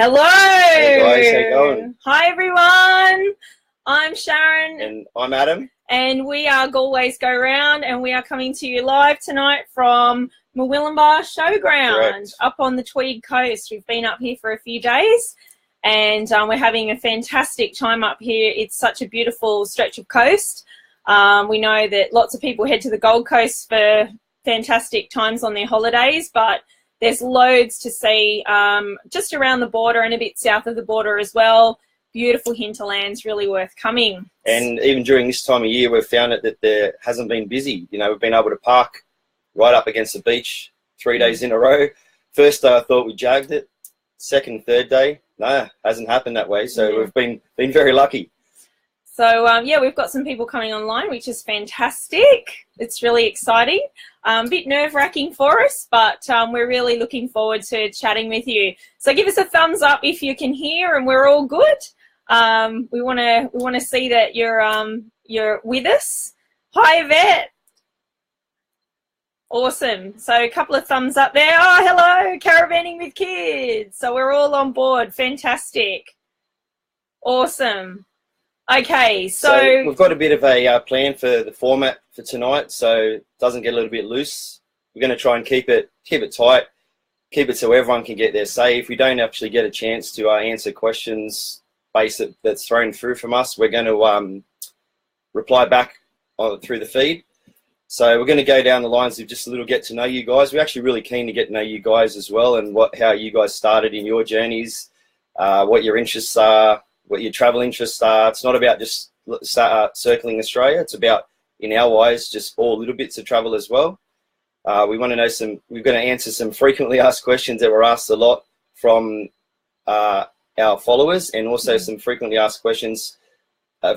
Hello. Hey guys, how you going? Hi everyone. I'm Sharon. And I'm Adam. And we are Galway's Go Round, and we are coming to you live tonight from Murwillumbah Showground. Correct. Up on the Tweed Coast. We've been up here for a few days, and we're having a fantastic time up here. It's such a beautiful stretch of coast. We know that lots of people head to the Gold Coast for fantastic times on their holidays, but there's loads to see just around the border and a bit south of the border as well. Beautiful hinterlands, really worth coming. And even during this time of year, we've found it that there hasn't been busy. You know, we've been able to park right up against the beach 3 days in a row. First day I thought we jagged it. Second, third day, no, hasn't happened that way. So we've been very lucky. So, yeah, we've got some people coming online, which is fantastic. It's really exciting. A bit nerve-wracking for us, but we're really looking forward to chatting with you. So give us a thumbs up if you can hear and we're all good. We want to see that you're with us. Hi, Yvette. Awesome. So a couple of thumbs up there. Oh, hello, caravanning with kids. So we're all on board. Fantastic. Awesome. Okay, so we've got a bit of a plan for the format for tonight, so it doesn't get a little bit loose. We're going to try and keep it tight, keep it so everyone can get their say. If we don't actually get a chance to answer questions that's thrown through from us, we're going to reply back through the feed. So we're going to go down the lines of just a little get to know you guys. We're actually really keen to get to know you guys as well, and how you guys started in your journeys, what your interests are, what your travel interests are. It's not about just circling Australia. It's about, in our eyes, just all little bits of travel as well. We want to know we're going to answer some frequently asked questions that were asked a lot from our followers, and also some frequently asked questions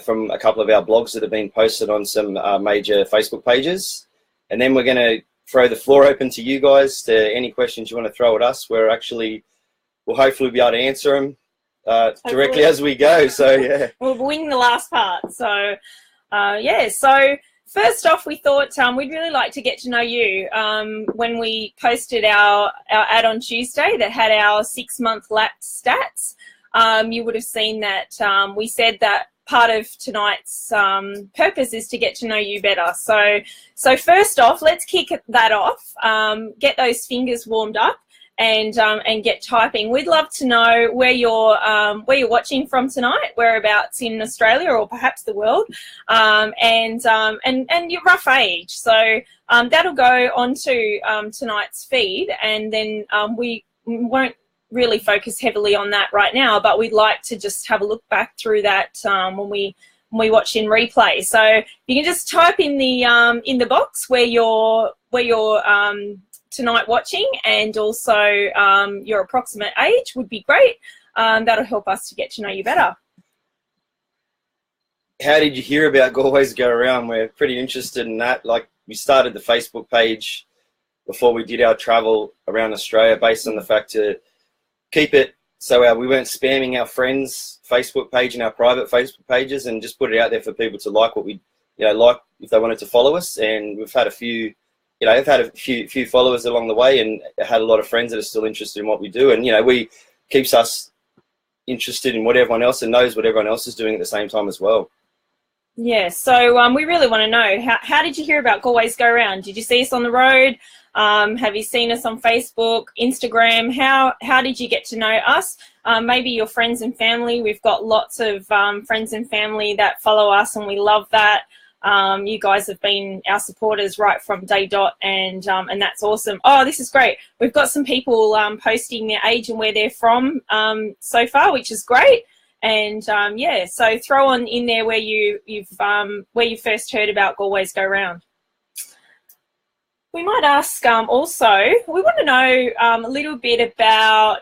from a couple of our blogs that have been posted on some major Facebook pages. And then we're going to throw the floor open to you guys to any questions you want to throw at us. We'll hopefully be able to answer them directly as we go. So yeah, we'll wing the last part. So yeah, so first off, we thought we'd really like to get to know you. When we posted our ad on Tuesday that had our 6-month lapse stats, you would have seen that we said that part of tonight's purpose is to get to know you better. So first off, let's kick that off, get those fingers warmed up, and get typing. We'd love to know where you're watching from tonight, whereabouts in Australia or perhaps the world, and your rough age. So that'll go onto tonight's feed, and then we won't really focus heavily on that right now, but we'd like to just have a look back through that when we watch in replay. So you can just type in the box where you're tonight watching, and also your approximate age would be great. That'll help us to get to know you better. How did you hear about Galway's Go Around? We're pretty interested in that. Like, we started the Facebook page before we did our travel around Australia, based on the fact to keep it so we weren't spamming our friends' Facebook page and our private Facebook pages, and just put it out there for people to like what we like if they wanted to follow us. And we've had a few I've had a few followers along the way, and had a lot of friends that are still interested in what we do. And, we keeps us interested in what everyone else, and knows what everyone else is doing at the same time as well. Yeah, so we really want to know, how did you hear about Galway's Go Round? Did you see us on the road? Have you seen us on Facebook, Instagram? How did you get to know us? Maybe your friends and family. We've got lots of friends and family that follow us, and we love that. You guys have been our supporters right from day dot, and that's awesome. Oh, this is great. We've got some people posting their age and where they're from so far, which is great. And yeah, so throw on in there where you first heard about Galway's Go Round. We might ask also, we want to know a little bit about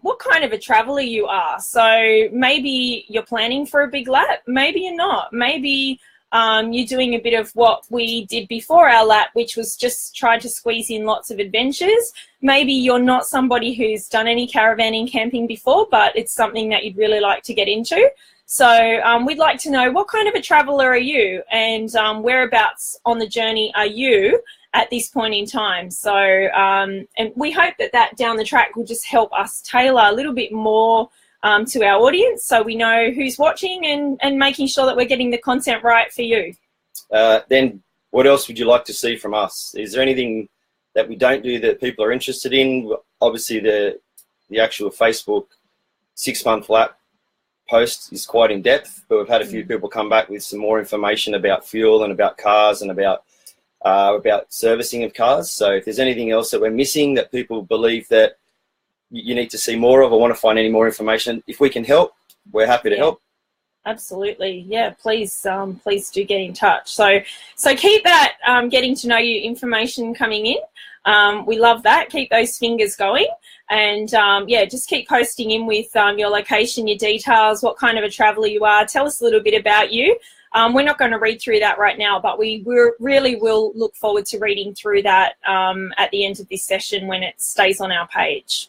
what kind of a traveller you are. So maybe you're planning for a big lap, maybe you're not. Maybe you're doing a bit of what we did before our lap, which was just try to squeeze in lots of adventures. Maybe you're not somebody who's done any caravanning camping before, but it's something that you'd really like to get into. So we'd like to know, what kind of a traveller are you, and whereabouts on the journey are you, at this point in time. So, and we hope that down the track will just help us tailor a little bit more to our audience, so we know who's watching and making sure that we're getting the content right for you. Then what else would you like to see from us? Is there anything that we don't do that people are interested in? Obviously, the actual Facebook 6-month lap post is quite in depth, but we've had a few people come back with some more information about fuel and about cars and about servicing of cars. So if there's anything else that we're missing that people believe that you need to see more of or want to find any more information, if we can help, we're happy to help. Absolutely. Yeah, please do get in touch. So keep that getting to know you information coming in. We love that. Keep those fingers going. And yeah, just keep posting in with your location, your details, what kind of a traveller you are. Tell us a little bit about you. We're not going to read through that right now, but we really will look forward to reading through that at the end of this session when it stays on our page.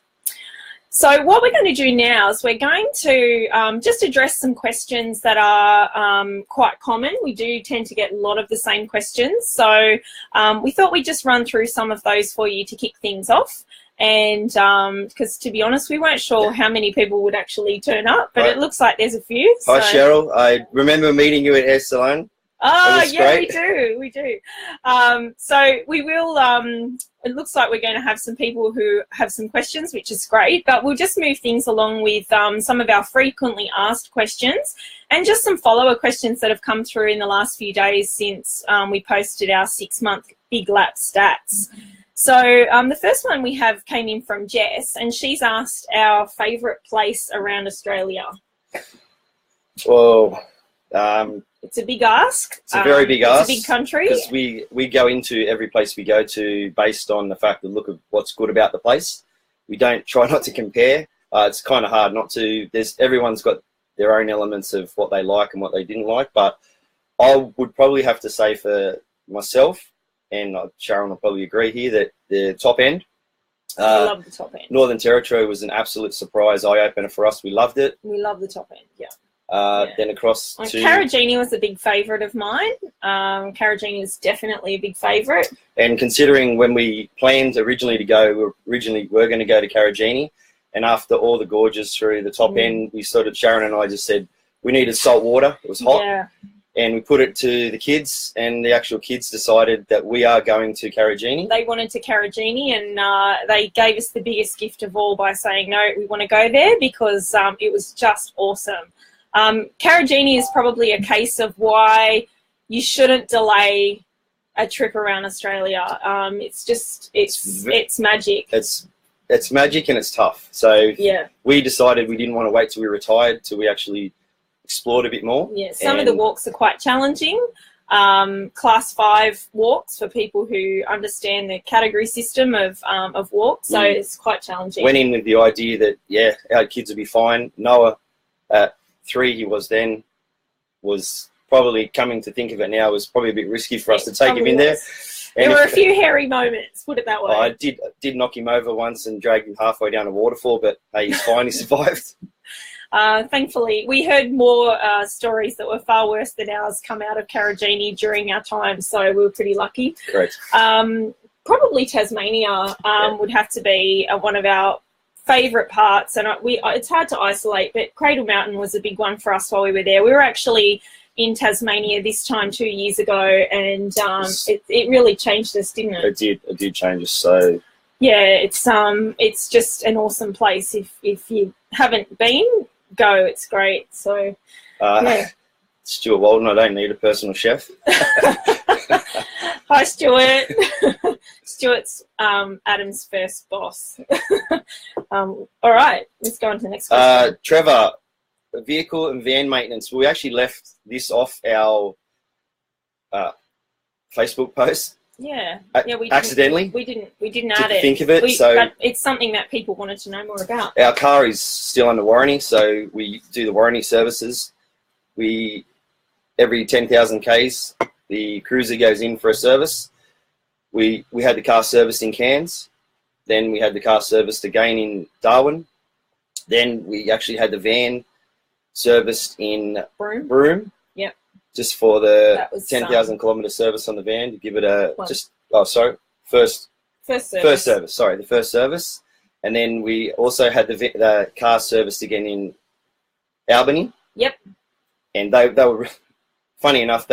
So what we're going to do now is we're going to just address some questions that are quite common. We do tend to get a lot of the same questions. So we thought we'd just run through some of those for you to kick things off. And because to be honest, we weren't sure how many people would actually turn up, but it looks like there's a few. Hi, Cheryl. I remember meeting you at Air Salon. Oh, yeah, great. We do. So we will, it looks like we're going to have some people who have some questions, which is great, but we'll just move things along with some of our frequently asked questions and just some follower questions that have come through in the last few days since we posted our 6-month Big Lap stats. So the first one we have came in from Jess, and she's asked our favourite place around Australia. Well, it's a big ask. It's a very big ask. It's a big country. Because we go into every place we go to based on the fact that look at what's good about the place. We don't try not to compare. It's kind of hard not to. Everyone's got their own elements of what they like and what they didn't like. But I would probably have to say for myself, and Sharon will probably agree here, that the top end. I love the top end. Northern Territory was an absolute surprise, eye-opener for us. We loved it. We love the top end, yeah. Then across to... Carragini was a big favourite of mine. Carragini is definitely a big favourite. And considering when we planned originally to go, we're going to go to Carragini, and after all the gorges through the top end, we sort of, Sharon and I just said, we needed salt water. It was hot. Yeah. And we put it to the kids, and the actual kids decided that we are going to Carragini. They wanted to Carragini, and they gave us the biggest gift of all by saying, no, we want to go there because it was just awesome. Carragini is probably a case of why you shouldn't delay a trip around Australia. It's just, it's magic. It's magic and it's tough. So yeah, we decided we didn't want to wait till we retired till we actually explored a bit more. Yeah, some of the walks are quite challenging. Class 5 walks for people who understand the category system of walks, so it's quite challenging. Went in with the idea that, yeah, our kids would be fine. Noah, at 3 he was then, was probably, coming to think of it now, was probably a bit risky for us to take him in there. There were a few hairy moments, put it that way. I did knock him over once and drag him halfway down a waterfall, but hey, he's fine, he survived. Thankfully, we heard more stories that were far worse than ours come out of Carragini during our time, so we were pretty lucky. Correct. Probably Tasmania would have to be one of our favourite parts, and it's hard to isolate, but Cradle Mountain was a big one for us while we were there. We were actually in Tasmania this time 2 years ago, and it really changed us, didn't it? It did change us. So yeah, it's just an awesome place. If you haven't been, go. It's great. So yeah. Stuart Walden, I don't need a personal chef. Hi, Stuart. Stuart's Adam's first boss. All right, let's go on to the next question. Trevor, vehicle and van maintenance. We actually left this off our Facebook post. Yeah, we accidentally. We didn't add it. Think of it. But it's something that people wanted to know more about. Our car is still under warranty, so we do the warranty services. Every 10,000 Ks, the cruiser goes in for a service. We had the car serviced in Cairns. Then we had the car serviced again in Darwin. Then we actually had the van serviced in Broome. Yep. Just for the 10,000 kilometre service on the van to give it Oh, sorry, first First service. Sorry, the first service, and then we also had the car serviced again in Albany. Yep. And they were funny enough.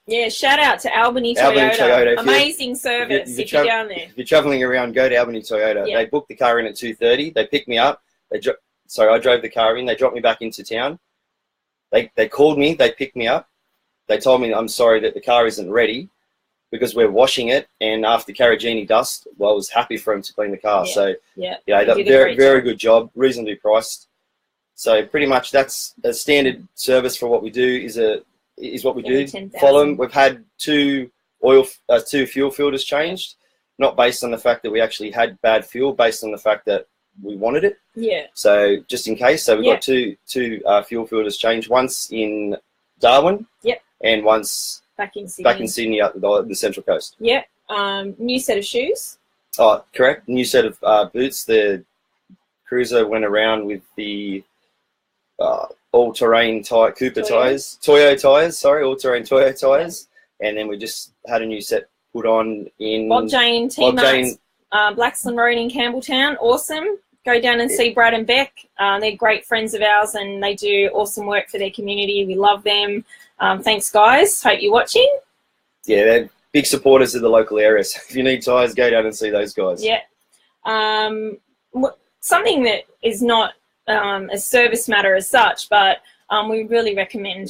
Yeah, shout out to Albany Toyota. Amazing service if you're down there. If you're traveling around, go to Albany Toyota. Yep. They booked the car in at 2:30. They picked me up. I drove the car in. They dropped me back into town. They called me. They picked me up. They told me, I'm sorry that the car isn't ready because we're washing it. And after Carragini dust, well, I was happy for him to clean the car. Yeah. So, yeah, very good job, reasonably priced. So pretty much that's a standard service for what we do is what we do. 10,000. Follow them. We've had two fuel filters changed, not based on the fact that we actually had bad fuel, based on the fact that we wanted it. Yeah. So just in case, so we've got two fuel filters changed. Once in Darwin. Yep. And once back in Sydney, up the Central Coast. Yep. New set of shoes. Oh, correct. New set of boots. The Cruiser went around with the all-terrain Cooper tyres, Toyo tyres. Sorry, all-terrain Toyo tyres. Yeah. And then we just had a new set put on in Bob Jane T-Marts, Blaxland Road in Campbelltown. Awesome. Go down and see Brad and Beck. They're great friends of ours and they do awesome work for their community. We love them. Thanks, guys. Hope you're watching. Yeah, they're big supporters of the local area. So if you need tyres, go down and see those guys. Yeah. Something that is not a service matter as such, but we really recommend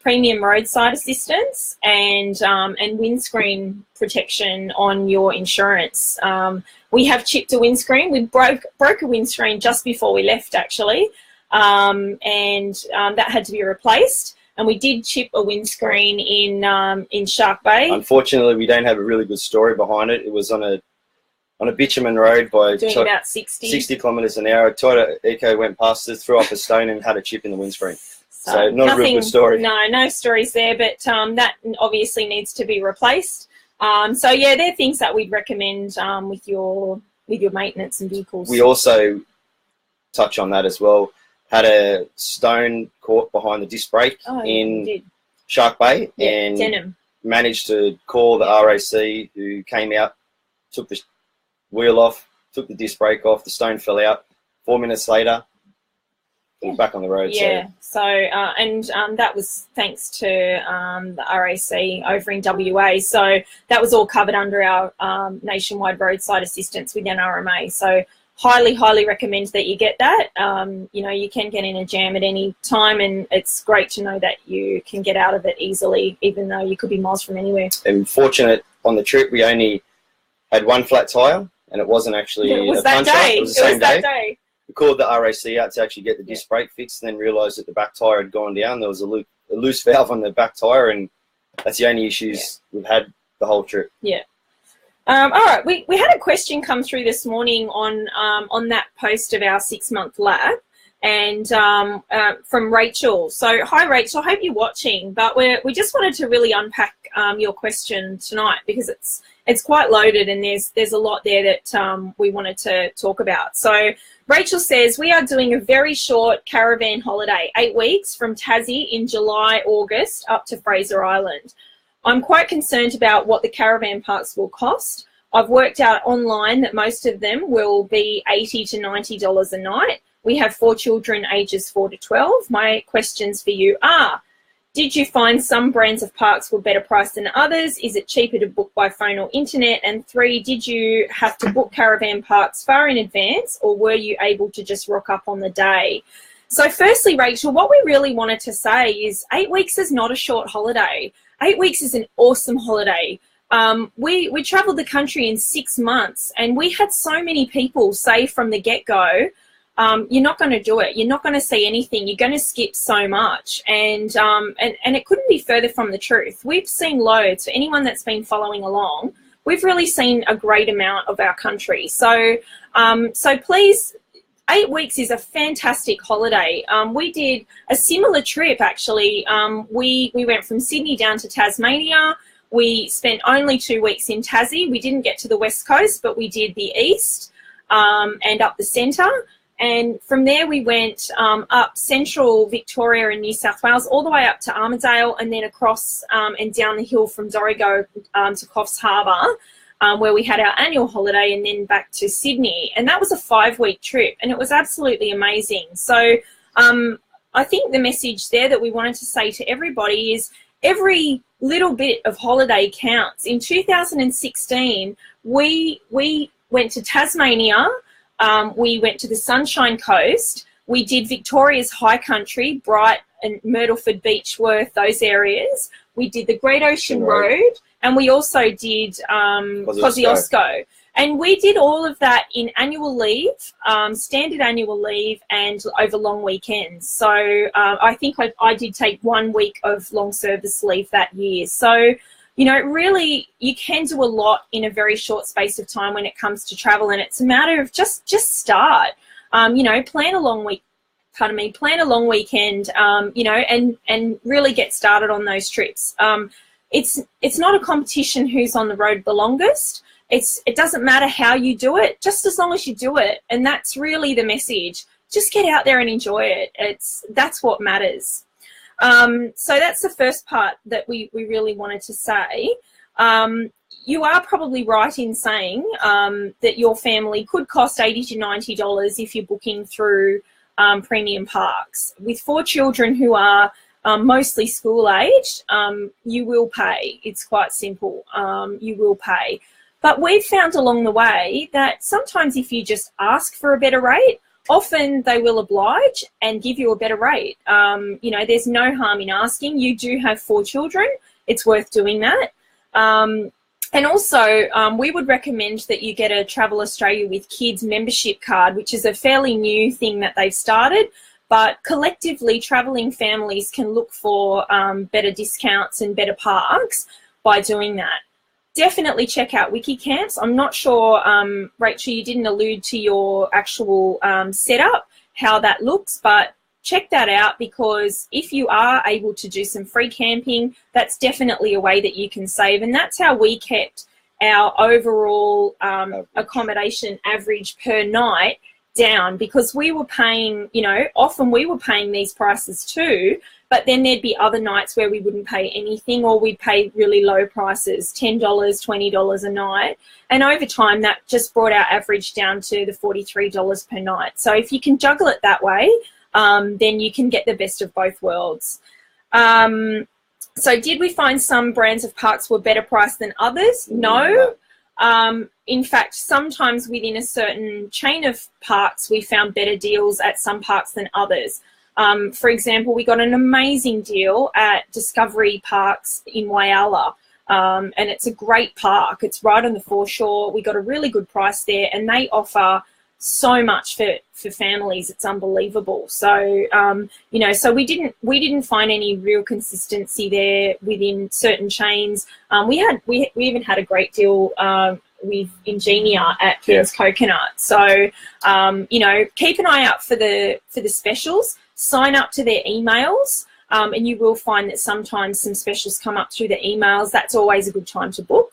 premium roadside assistance and windscreen protection on your insurance. We have chipped a windscreen. We broke a windscreen just before we left, actually, and that had to be replaced. And we did chip a windscreen in Shark Bay. Unfortunately, we don't have a really good story behind it. It was on a bitumen road by doing about 60 kilometres an hour. Toyota Eco went past us, threw up a stone and had a chip in the windscreen. So not a real good story. No stories there, but that obviously needs to be replaced. So yeah, they're things that we'd recommend with your maintenance and vehicles. We also touch on that as well. Had a stone caught behind the disc brake in Shark Bay, and Denham. Managed to call the RAC, who came out, took the wheel off, took the disc brake off, the stone fell out. 4 minutes later, back on the road. Yeah, so that was thanks to the RAC over in WA. So that was all covered under our nationwide roadside assistance with NRMA. So highly recommend that you get that. You can get in a jam at any time, and it's great to know that you can get out of it easily, even though you could be miles from anywhere. And fortunate on the trip, we only had one flat tyre, and it wasn't actually a puncher. It was the same day. We called the RAC out to actually get the disc brake fixed, and then realised that the back tyre had gone down. There was a loose valve on the back tyre, and that's the only issues we've had the whole trip. Yeah. All right, we had a question come through this morning on that post of our 6-month lab, and from Rachel. So hi Rachel, I hope you're watching, but we just wanted to really unpack your question tonight because it's quite loaded and there's a lot there that we wanted to talk about. So Rachel says, we are doing a very short caravan holiday, 8 weeks from Tassie in July, August up to Fraser Island. I'm quite concerned about what the caravan parks will cost. I've worked out online that most of them will be $80 to $90 a night. We have 4 children ages 4 to 12. My questions for you are, did you find some brands of parks were better priced than others? Is it cheaper to book by phone or internet? And 3, did you have to book caravan parks far in advance, or were you able to just rock up on the day? So firstly, Rachel, what we really wanted to say is 8 weeks is not a short holiday. 8 weeks is an awesome holiday. We traveled the country in 6 months, and we had so many people say from the get-go, you're not going to do it. You're not going to see anything. You're going to skip so much. And it couldn't be further from the truth. We've seen loads. For anyone that's been following along, we've really seen a great amount of our country. So please, 8 weeks is a fantastic holiday. We did a similar trip, actually. We went from Sydney down to Tasmania. We spent only 2 weeks in Tassie. We didn't get to the West Coast, but we did the East and up the centre. And from there we went up central Victoria and New South Wales, all the way up to Armidale, and then across and down the hill from Dorrigo to Coffs Harbour, where we had our annual holiday, and then back to Sydney. And that was a 5-week trip, and it was absolutely amazing. So I think the message there that we wanted to say to everybody is every little bit of holiday counts. In 2016, we went to Tasmania. We went to the Sunshine Coast. We did Victoria's High Country, Bright and Myrtleford, Beechworth, those areas. We did the Great Ocean Road, and we also did Kosciuszko. And we did all of that in annual leave, standard annual leave, and over long weekends. So I think I did take 1 week of long service leave that year. So, you know, really, you can do a lot in a very short space of time when it comes to travel, and it's a matter of just start. You know, plan a long weekend, you know, and really get started on those trips. It's not a competition who's on the road the longest. It doesn't matter how you do it, just as long as you do it. And that's really the message. Just get out there and enjoy it. That's what matters. So that's the first part that we really wanted to say. You are probably right in saying that your family could cost $80 to $90 if you're booking through Premium Parks. With 4 children who are mostly school-aged, you will pay. It's quite simple. You will pay. But we've found along the way that sometimes if you just ask for a better rate, often they will oblige and give you a better rate. You know, there's no harm in asking. You do have 4 children. It's worth doing that. And also, we would recommend that you get a Travel Australia with Kids membership card, which is a fairly new thing that they've started. But collectively, travelling families can look for better discounts and better parks by doing that. Definitely check out WikiCamps. I'm not sure, Rachel, you didn't allude to your actual setup, how that looks, but check that out, because if you are able to do some free camping, that's definitely a way that you can save. And that's how we kept our overall accommodation average per night down, because we were paying, you know, often we were paying these prices too, but then there'd be other nights where we wouldn't pay anything, or we'd pay really low prices, $10, $20 a night. And over time, that just brought our average down to the $43 per night. So if you can juggle it that way, then you can get the best of both worlds. So did we find some brands of parks were better priced than others? No. In fact, sometimes within a certain chain of parks, we found better deals at some parks than others. For example, we got an amazing deal at Discovery Parks in Whyalla, and it's a great park. It's right on the foreshore. We got a really good price there, and they offer so much for families. It's unbelievable. So you know, so we didn't find any real consistency there within certain chains. We even had a great deal with Ingenia at Cairns Coconut. So you know, keep an eye out for the specials. Sign up to their emails, and you will find that sometimes some specials come up through the emails. That's always a good time to book.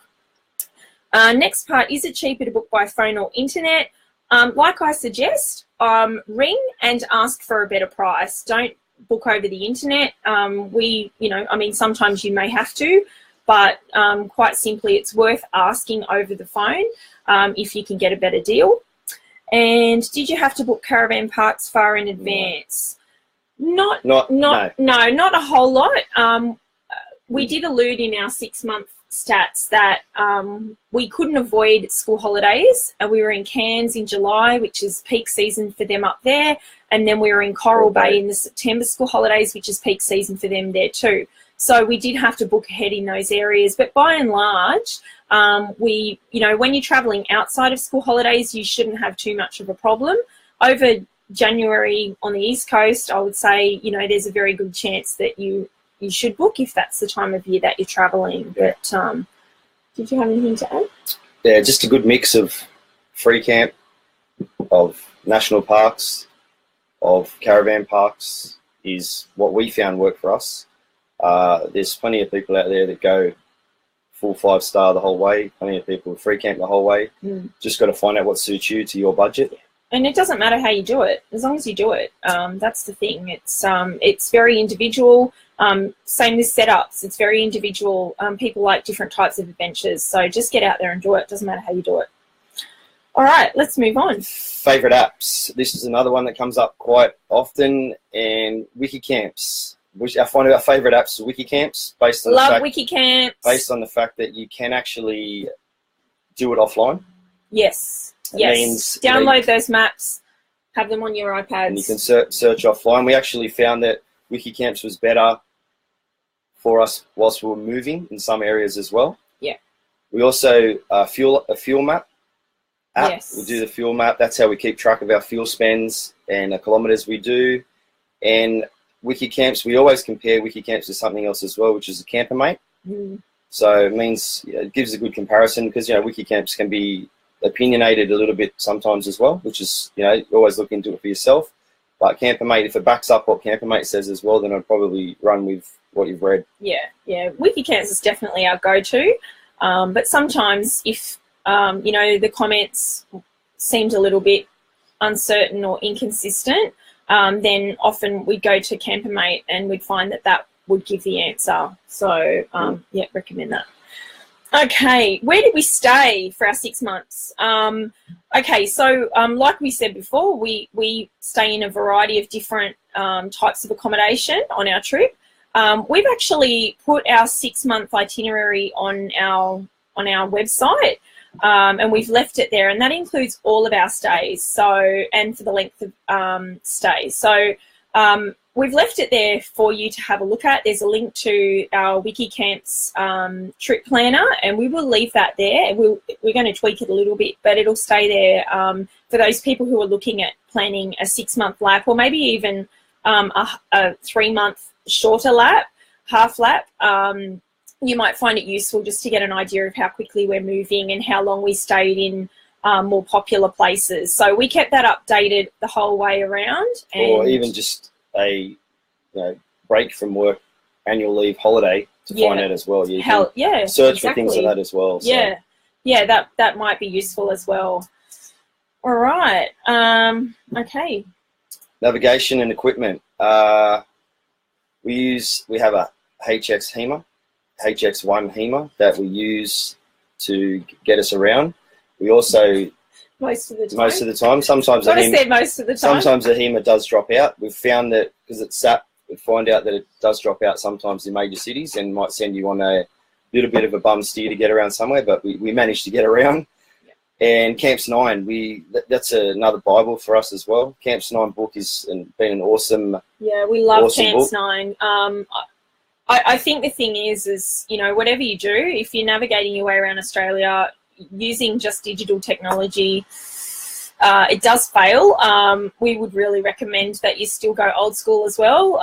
Next part, is it cheaper to book by phone or internet? Like I suggest, ring and ask for a better price. Don't book over the internet. You know, I mean, sometimes you may have to, but quite simply, it's worth asking over the phone if you can get a better deal. And did you have to book caravan parks far in advance? No, not a whole lot. We did allude in our 6-month stats that we couldn't avoid school holidays, and we were in Cairns in July, which is peak season for them up there, and then we were in Coral Bay in the September school holidays, which is peak season for them there too. So we did have to book ahead in those areas, but by and large, you know, when you're traveling outside of school holidays, you shouldn't have too much of a problem. Over January on the East Coast, I would say, you know, there's a very good chance that you should book if that's the time of year that you're traveling. But did you have anything to add? Yeah, just a good mix of free camp, of national parks, of caravan parks is what we found worked for us. There's plenty of people out there that go full 5-star the whole way, plenty of people with free camp the whole way. Just got to find out what suits you to your budget. And it doesn't matter how you do it, as long as you do it. That's the thing. It's very individual. Same with setups. It's very individual. People like different types of adventures. So just get out there and do it. Doesn't matter how you do it. All right, let's move on. Favorite apps. This is another one that comes up quite often. And WikiCamps. I find our favorite apps are WikiCamps, based on WikiCamps. Based on the fact that you can actually do it offline. Yes. Yes, download those maps, have them on your iPads. And you can search offline. We actually found that WikiCamps was better for us whilst we were moving in some areas as well. Yeah. We also a fuel map app. Yes. We do the fuel map. That's how we keep track of our fuel spends and the kilometres we do. And WikiCamps, we always compare WikiCamps to something else as well, which is a Campermate. So it means it gives a good comparison because WikiCamps can be opinionated a little bit sometimes as well, which is, you always look into it for yourself. But Campermate, if it backs up what Campermate says as well, then I'd probably run with what you've read. Yeah. WikiCamps is definitely our go-to. But sometimes if, the comments seemed a little bit uncertain or inconsistent, then often we'd go to Campermate and we'd find that would give the answer. So, recommend that. Okay, where did we stay for our 6 months? Okay, so like we said before, we stay in a variety of different types of accommodation on our trip. We've actually put our 6-month itinerary on our website, and we've left it there, and that includes all of our stays. And for the length of stay. So we've left it there for you to have a look at. There's a link to our WikiCamps trip planner, and we will leave that there. We're going to tweak it a little bit, but it'll stay there for those people who are looking at planning a 6-month lap, or maybe even a 3-month shorter lap, half lap. You might find it useful just to get an idea of how quickly we're moving and how long we stayed in more popular places. So we kept that updated the whole way around. Or even just a break from work, annual leave, holiday to find out as well. You can search for things like that as well. So. Yeah, that might be useful as well. All right. Okay. Navigation and equipment. We have a HX1 HEMA that we use to get us around. We also most of the time. Sometimes the HEMA does drop out. We've found that because it's SAP, we find out that it does drop out sometimes in major cities and might send you on a little bit of a bum steer to get around somewhere, but we managed to get around. Yeah. And Camps 9, that's another Bible for us as well. Camps 9 book has been an awesome. Yeah, we love Camps 9. I think the thing is whatever you do, if you're navigating your way around Australia using just digital technology, it does fail. We would really recommend that you still go old school as well,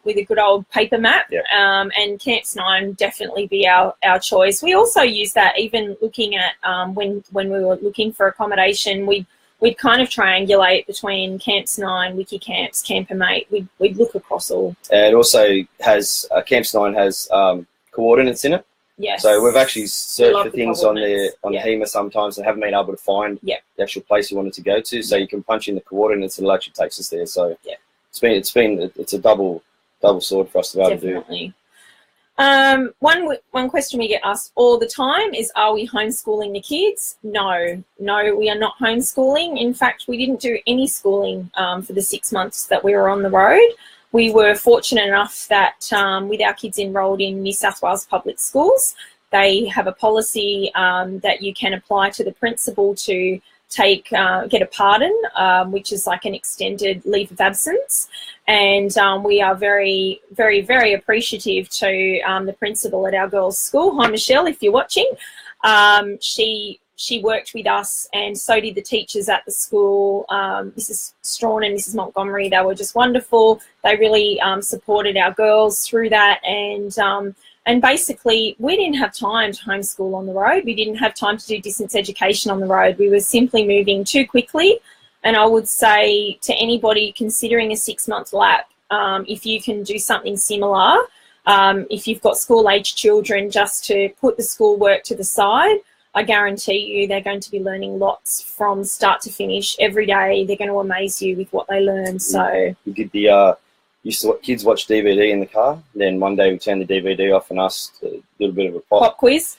with a good old paper map. Yep. And Camps 9 definitely be our choice. We also use that even looking at when we were looking for accommodation, we'd kind of triangulate between Camps 9, WikiCamps, Campermate. We'd look across all. And it also has, Camps 9 has coordinates in it. Yes. So we've actually searched for things on the HEMA sometimes and haven't been able to find the actual place you wanted to go to. So you can punch in the coordinates and it actually takes us there. So it's a double sword for us to be able to do. One question we get asked all the time is, are we homeschooling the kids? No, we are not homeschooling. In fact, we didn't do any schooling for the 6 months that we were on the road. We were fortunate enough that with our kids enrolled in New South Wales public schools, they have a policy that you can apply to the principal to get a pardon, which is like an extended leave of absence. And we are very, very, very appreciative to the principal at our girls' school. Hi, Michelle, if you're watching. She worked with us, and so did the teachers at the school, Mrs. Strawn and Mrs. Montgomery. They were just wonderful. They really supported our girls through that, and basically we didn't have time to homeschool on the road. We didn't have time to do distance education on the road. We were simply moving too quickly, and I would say to anybody considering a 6-month lap, if you can do something similar, if you've got school-age children, just to put the schoolwork to the side. I guarantee you they're going to be learning lots from start to finish every day. They're going to amaze you with what they learn. So we did the used to kids watch DVD in the car. Then one day we turned the DVD off and asked a little bit of a pop quiz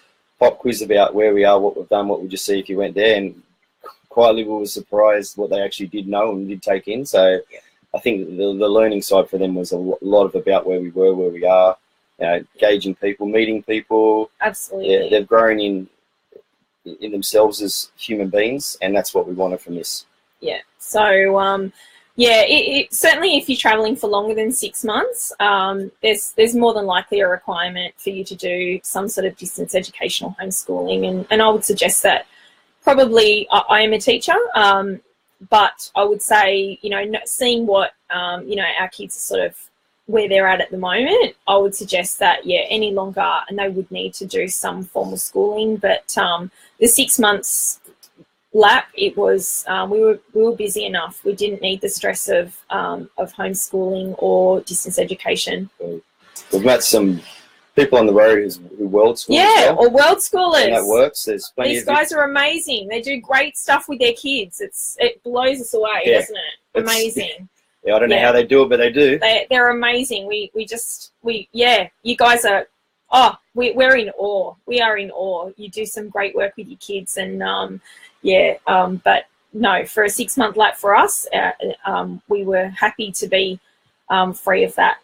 about where we are, what we've done, what would you see if you went there, and quietly we were surprised what they actually did know and did take in. So I think the learning side for them was a lot of about where we were, where we are, you know, gauging people, meeting people. Absolutely. Yeah, they've grown in themselves as human beings, and that's what we wanted from this. Yeah. So, yeah, it certainly if you're traveling for longer than 6 months, there's more than likely a requirement for you to do some sort of distance educational homeschooling. And I would suggest that probably I am a teacher, but I would say, you know, seeing what, you know, our kids are sort of where they're at the moment, I would suggest that, yeah, any longer, and they would need to do some formal schooling. But the 6 months lap, it was we were busy enough. We didn't need the stress of homeschooling or distance education. We've met some people on the road who world school. Yeah, or world schoolers. And that works. There's plenty. These guys are amazing. They do great stuff with their kids. It blows us away, doesn't it? Amazing. Yeah, I don't know how they do it, but they do. They're amazing. You guys are. Oh, we're in awe. We are in awe. You do some great work with your kids, and but no, for a 6 month lap for us, we were happy to be free of that.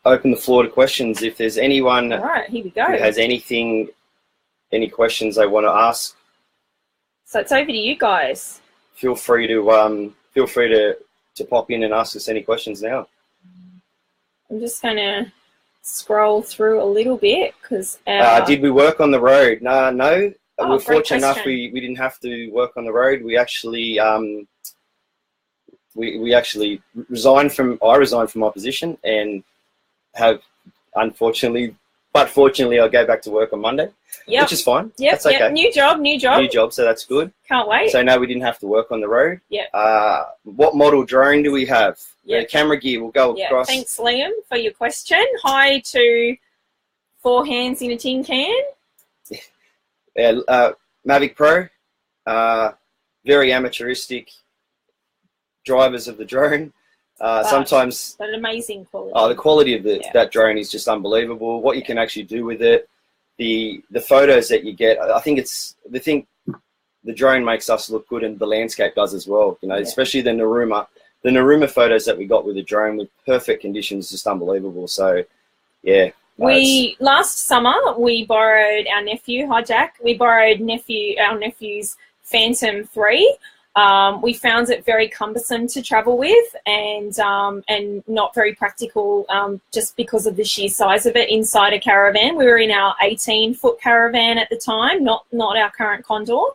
Open the floor to questions. If there's anyone all right, here we go. Who has any questions they want to ask, so it's over to you guys. Feel free to pop in and ask us any questions now. I'm just going to scroll through a little bit because did we work on the road? No. We're fortunate enough we didn't have to work on the road. We actually we actually resigned from my position and have fortunately I'll go back to work on Monday, which is fine. Yeah, that's okay. New job, so that's good. Can't wait. So no, we didn't have to work on the road. Yeah. What model drone do we have? The camera gear will go across. Thanks, Liam, for your question. Hi to 4 hands in a tin can. Mavic Pro, very amateuristic drivers of the drone. Sometimes but an amazing quality. The quality of that drone is just unbelievable. What you can actually do with it, the photos that you get. I think the drone makes us look good, and the landscape does as well. You know, especially the Naruma. The Naruma photos that we got with the drone with perfect conditions, just unbelievable. So, yeah. Last summer we borrowed our nephew. Hi, Jack. We borrowed our nephew's Phantom 3. We found it very cumbersome to travel with, and not very practical, just because of the sheer size of it inside a caravan. We were in our 18-foot caravan at the time, not our current Condor.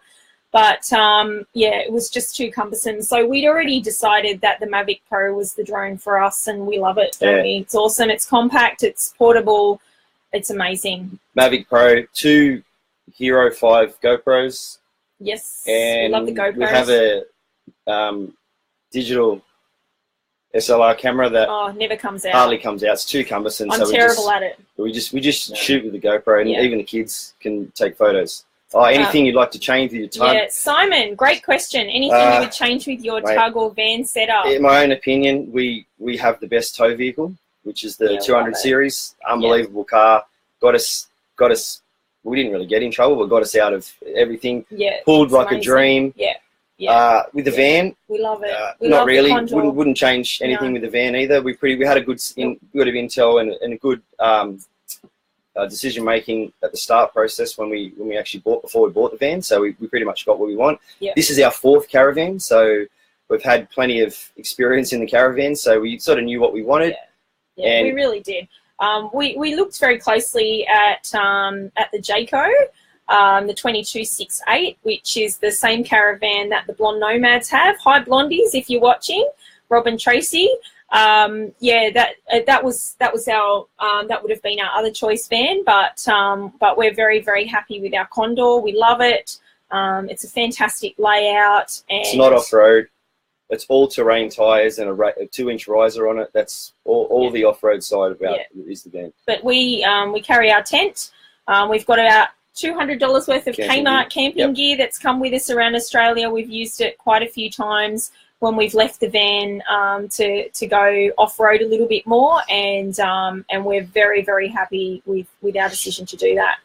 But it was just too cumbersome. So we'd already decided that the Mavic Pro was the drone for us, and we love it. Don't we? It's awesome. It's compact. It's portable. It's amazing. Mavic Pro, 2 Hero 5 GoPros. Yes, and we love the GoPros. We have a digital SLR camera that never comes out. Hardly comes out. It's too cumbersome. I'm terrible at it. We just shoot with the GoPro, and even the kids can take photos. Anything you'd like to change with your tug? Yeah, Simon, great question. Anything you would change with your tug or van setup? In my own opinion, we have the best tow vehicle, which is the 200 series. Unbelievable car. Got us. We didn't really get in trouble, but got us out of everything. Yeah, pulled like a dream. Yeah. With the van, we love it. Not really. Wouldn't change anything with the van either. We had a good intel and a good decision making at the start process when we actually before we bought the van. So we pretty much got what we want. Yeah. This is our 4th caravan, so we've had plenty of experience in the caravan. So we sort of knew what we wanted. Yeah, we really did. We looked very closely at the Jayco, the 2268, which is the same caravan that the Blonde Nomads have. Hi, Blondies, if you're watching. Rob and Tracy. That was our that would have been our other choice van, but we're very, very happy with our Condor. We love it. It's a fantastic layout. And it's not off-road. It's all-terrain tyres and a 2-inch riser on it. That's all the off-road side about is the van. But we carry our tent. We've got about $200 worth of Camping Kmart gear. camping gear that's come with us around Australia. We've used it quite a few times when we've left the van to go off-road a little bit more, and we're very, very happy with our decision to do that.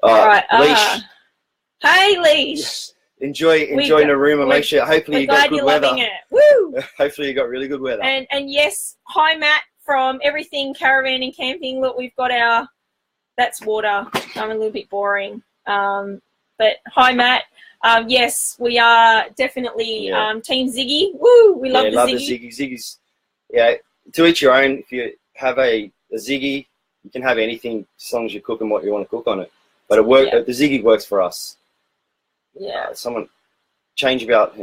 All right. Leash. Hey, Leash. Enjoy Narooma. Make sure. Hopefully you got good weather. Loving it. Woo! Hopefully you got really good weather. And yes, hi Matt from Everything Caravan and Camping. Look, we've got that's water. I'm a little bit boring. But hi Matt. Yes, we are definitely Team Ziggy. Woo! We love the Ziggy. Ziggy's. Yeah, to each your own. If you have a Ziggy, you can have anything as long as you're cooking what you want to cook on it. But the Ziggy works for us. Yeah. Someone change about,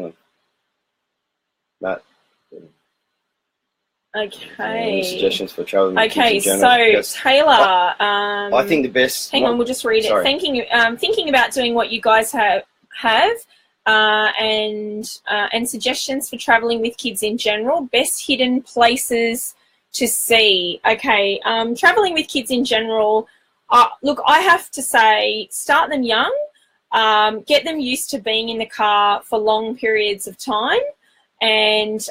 Matt. Okay. Any suggestions for traveling? Okay, so Taylor. I think the best. Hang on, we'll just read it. Thinking about doing what you guys have and suggestions for traveling with kids in general. Best hidden places to see. Okay, traveling with kids in general. Look, I have to say, start them young. Get them used to being in the car for long periods of time, and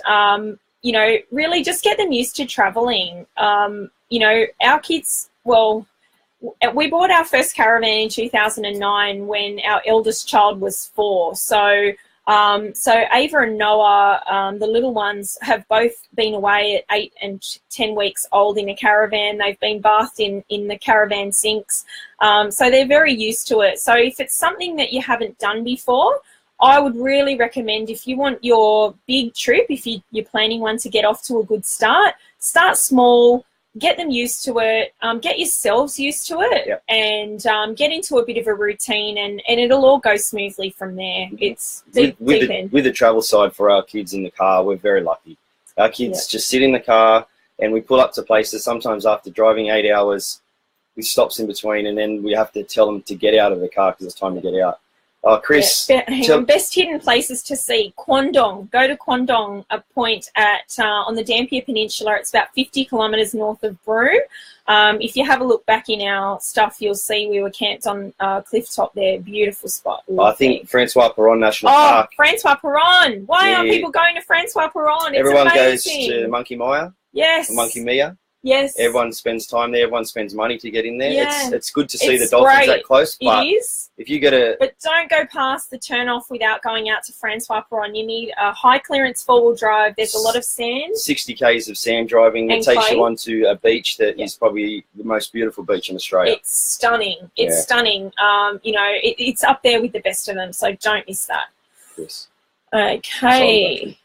really just get them used to traveling. Our kids, we bought our first caravan in 2009 when our eldest child was 4. So Ava and Noah, the little ones, have both been away at 8 and 10 weeks old in a caravan. They've been bathed in the caravan sinks. So they're very used to it. So if it's something that you haven't done before, I would really recommend, if you want your big trip, if you're planning one to get off to a good start small, get them used to it, get yourselves used to it, and get into a bit of a routine, and it'll all go smoothly from there. It's deep in. With the travel side for our kids in the car, we're very lucky. Our kids just sit in the car, and we pull up to places. Sometimes after driving 8 hours, we stops in between, and then we have to tell them to get out of the car because it's time to get out. Chris, best hidden places to see. Kwandong. Go to Kwandong, a point on the Dampier Peninsula. It's about 50 kilometres north of Broome. If you have a look back in our stuff, you'll see we were camped on cliff top there. Beautiful spot. I think Francois Peron National Park. Francois Peron. Why aren't people going to Francois Peron? It's Everyone amazing. goes to Monkey Mia. Yes. Monkey Mia. Yes. Everyone spends time there. Everyone spends money to get in there. Yeah. It's good to see the dolphins that close. But it is. If you get But don't go past the turnoff without going out to Francois Peron. You need a high clearance 4-wheel drive. There's a lot of sand. 60 k's of sand driving that takes you onto a beach that is probably the most beautiful beach in Australia. It's stunning. It's stunning. It's up there with the best of them. So don't miss that. Yes. Okay.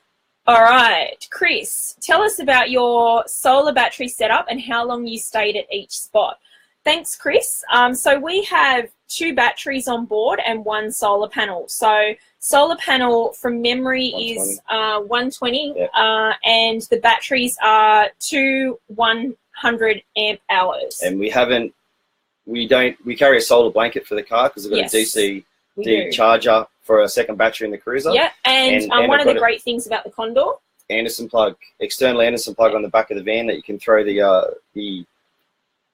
All right, Chris, tell us about your solar battery setup and how long you stayed at each spot. Thanks, Chris. So we have 2 batteries on board and 1 solar panel. So solar panel from memory is 120 and the batteries are 2 100 amp hours. And we carry a solar blanket for the car because we've got a DC charger for a second battery in the cruiser. Yeah, and one of the great things about the Condor, external Anderson plug on the back of the van that you can throw the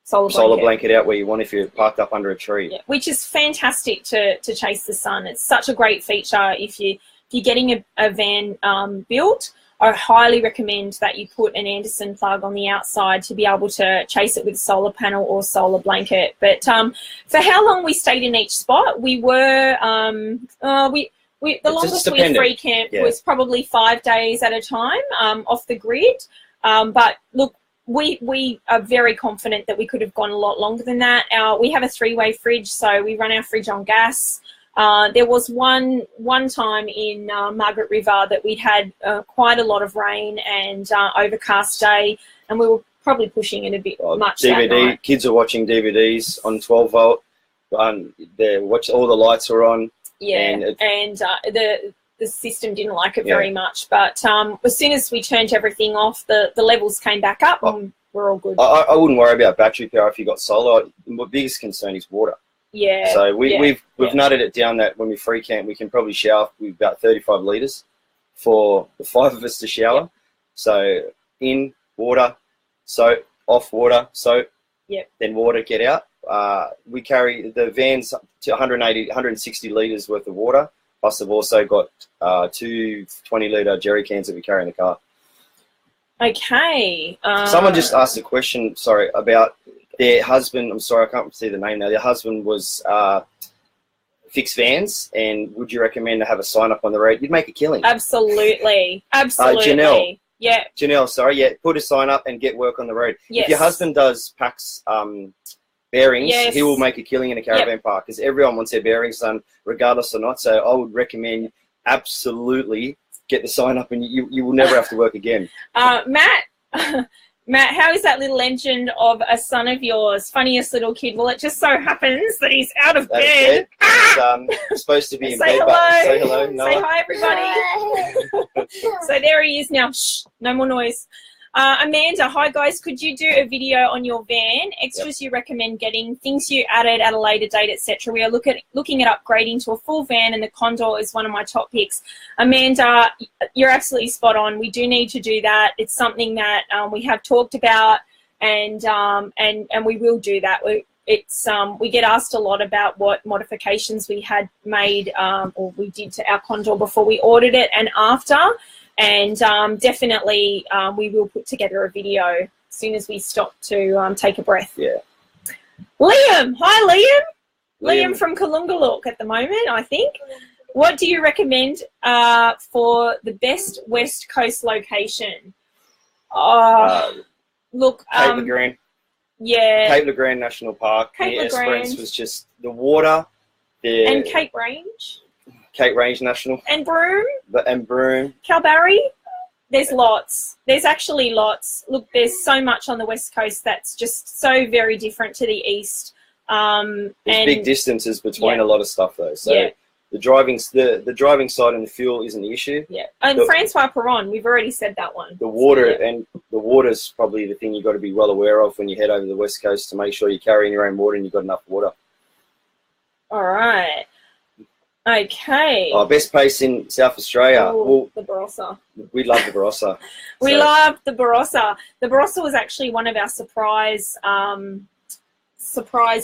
solar blanket out where you want if you're parked up under a tree. Yeah, which is fantastic to chase the sun. It's such a great feature if you're getting a van built. I highly recommend that you put an Anderson plug on the outside to be able to chase it with a solar panel or solar blanket. But for how long we stayed in each spot, we were the longest we free camped was probably 5 days at a time off the grid. But look, we are very confident that we could have gone a lot longer than that. We have a 3-way fridge, so we run our fridge on gas. There was one time in Margaret River that we'd had quite a lot of rain and overcast day, and we were probably pushing it a bit much that night. Kids are watching DVDs on 12 volt. All the lights are on. Yeah, and the system didn't like it very much. But as soon as we turned everything off, the levels came back up and we're all good. I wouldn't worry about battery power if you got solar. My biggest concern is water. Yeah. So we've nutted it down that when we free camp, we can probably shower with about 35 litres for the 5 of us to shower. Yep. So in water, soap, off water, soap, then water, get out. We carry the vans up to 180, 160 litres worth of water. Plus, they've also got 2 20-litre jerry cans that we carry in the car. Okay. Someone just asked a question, sorry, about their husband. I'm sorry, I can't see the name now. Their husband was fixed vans, and would you recommend to have a sign up on the road? You'd make a killing. Absolutely. Absolutely. Janelle. Yeah. Janelle, sorry. Yeah, put a sign up and get work on the road. Yes. If your husband does packs bearings, Yes. he will make a killing in a caravan park, because everyone wants their bearings done regardless or not. So I would recommend absolutely get the sign up, and you will never have to work again. Matt, Matt, how is that little legend of a son of yours? Funniest little kid. Well, it just so happens that he's out of bed. He's supposed to be in Say bed, hello. but say hello. Noah. Say hi, everybody. So there he is now. Shh, no more noise. Amanda, hi guys. Could you do a video on your van? Extras you recommend getting, things you added at a later date, etc. We are looking at upgrading to a full van, and the Condor is one of my top picks. Amanda, you're absolutely spot on. We do need to do that. It's something that we have talked about, and we will do that. We get asked a lot about what modifications we had made or we did to our Condor before we ordered it and after. And definitely we will put together a video as soon as we stop to take a breath. Yeah. Liam. Hi, Liam. Liam from Kalungaluk at the moment, I think. What do you recommend for the best West Coast location? Look. Cape LeGrand. Yeah. Cape LeGrand National Park. Cape LeGrand. Esperance was just the water. And Cape Range. Cape Range National. And Broome. And Broome. Calbarry. There's lots. There's actually lots. Look, there's so much on the West Coast that's just so very different to the East. There's big distances between a lot of stuff though. So Yeah. the driving side and the fuel isn't the issue. Yeah. And Francois Perron, we've already said that one. The water, So, and the water's probably the thing you've got to be well aware of when you head over the West Coast, to make sure you're carrying your own water and you've got enough water. All right. Okay. Oh, best place in South Australia. Ooh, the Barossa. We love the Barossa. We love the Barossa. The Barossa was actually one of our surprise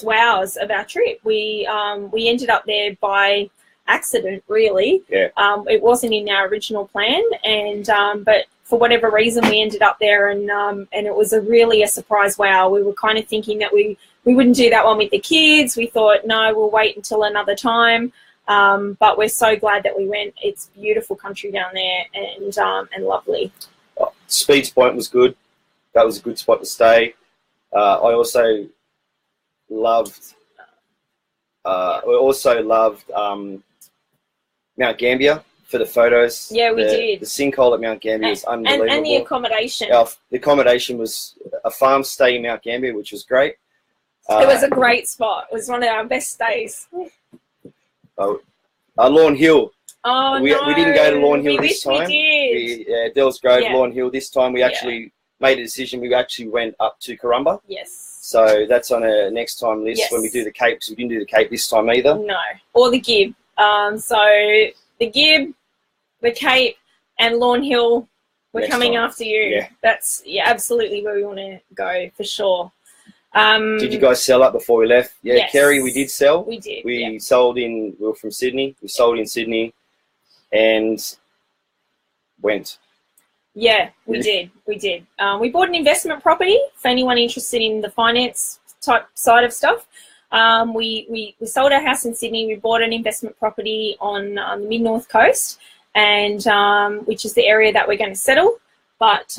wows of our trip. We ended up there by accident, really. Yeah. It wasn't in our original plan, and but for whatever reason we ended up there, and it was really a surprise wow. We were kind of thinking that we wouldn't do that one with the kids. We thought, no, we'll wait until another time. But we're so glad that we went. It's beautiful country down there, and lovely. Speeds Point was good. That was a good spot to stay. I also loved Mount Gambier for the photos. Yeah, we did. The sinkhole at Mount Gambier is unbelievable. And the accommodation. The accommodation was a farm stay in Mount Gambier, which was great. It was a great spot. It was one of our best stays. Lawn Hill. Oh, we didn't go to Lawn Hill this time. We did. Dells Grove, Lawn Hill this time. We actually made a decision. We actually went up to Karumba. Yes. So that's on a next time list when we do the Cape. So we didn't do the Cape this time either. No, or the Gib. So the Gib, the Cape, and Lawn Hill, we're coming after you. Yeah. That's absolutely where we want to go for sure. Did you guys sell up before we left? Yeah, yes. Kerry, we did sell. We did. We sold we were from Sydney. We sold in Sydney and went. Yeah, we did. We did. We bought an investment property for anyone interested in the finance type side of stuff. We sold our house in Sydney. We bought an investment property on the mid-north coast, and which is the area that we're going to settle. But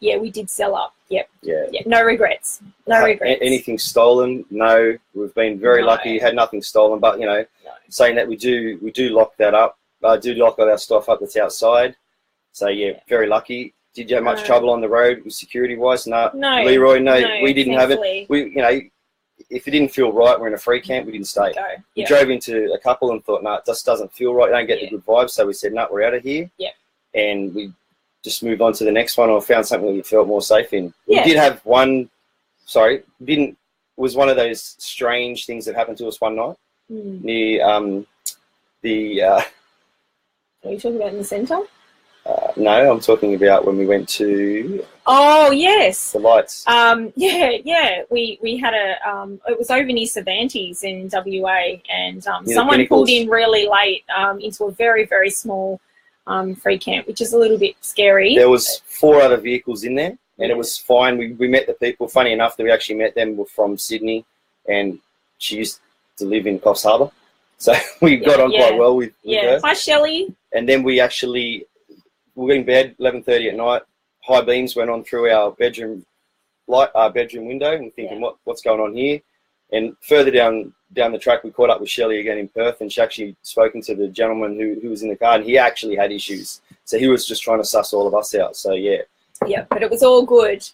we did sell up. Yep. Yeah. No regrets. No regrets. Anything stolen? No. We've been very lucky. Had nothing stolen. But saying that we do lock that up. Do lock all our stuff up that's outside. So very lucky. Did you have much trouble on the road with security wise? No. Leroy, no, we didn't thankfully. Have it. If it didn't feel right, we're in a free camp, we didn't stay. We drove into a couple and thought, no, it just doesn't feel right. Don't get the good vibes. So we said, no, we're out of here. Yeah. And we just moved on to the next one, or found something we felt more safe in. We did have one. Sorry, was one of those strange things that happened to us one night near the. Are you talking about in the centre? No, I'm talking about when we went to Oh yes. the lights. Yeah. We had it was over near Cervantes in WA, and Near someone the pulled Pinnacles. in really late into a very, very small free camp, which is a little bit scary. There was 4 other vehicles in there, and Yeah. it was fine. We met the people. Funny enough that we actually met them were from Sydney, and she used to live in Coffs Harbour. So we got on quite well with her. Hi, Shelley. And then we were in bed 11:30 at night. High beams went on through our bedroom window, and thinking, what's going on here? And further down the track, we caught up with Shelley again in Perth, and she actually spoken to the gentleman who was in the car, and he actually had issues. So he was just trying to suss all of us out. So yeah. Yeah, but it was all good.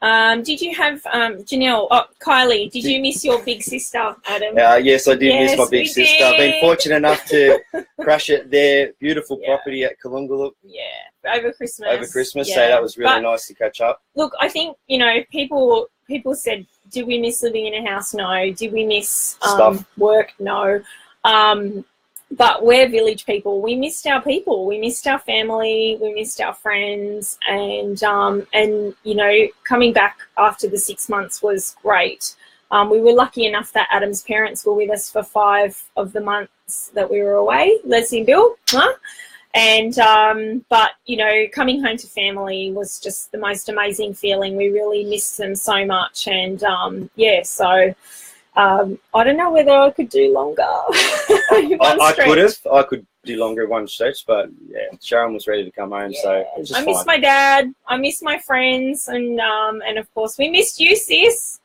Did you have Janelle? Oh, Kylie, did you miss your big sister, Adam? Yes, I did miss my big we sister. I've been did. fortunate enough to crash at their beautiful property at Kalungaluk Yeah, over Christmas. So Yeah. that was really But, nice to catch up. Look, I think, people said, did we miss living in a house? No. Did we miss Stuff. work? No. But we're village people. We missed our people. We missed our family. We missed our friends. And coming back after the 6 months was great. We were lucky enough that Adam's parents were with us for 5 of the months that we were away, Leslie and Bill. Huh? And, but, coming home to family was just the most amazing feeling. We really missed them so much. And, so I don't know whether I could do longer. I could do longer one stretch, but yeah, Sharon was ready to come home, so it was just I miss fine. my dad. I miss my friends. And of course, we missed you, sis.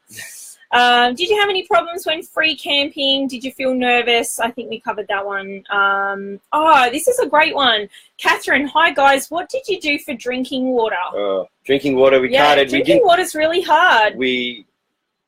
Did you have any problems when free camping? Did you feel nervous? I think we covered that one. This is a great one. Catherine, hi guys. What did you do for drinking water? Drinking water, drinking water's really hard.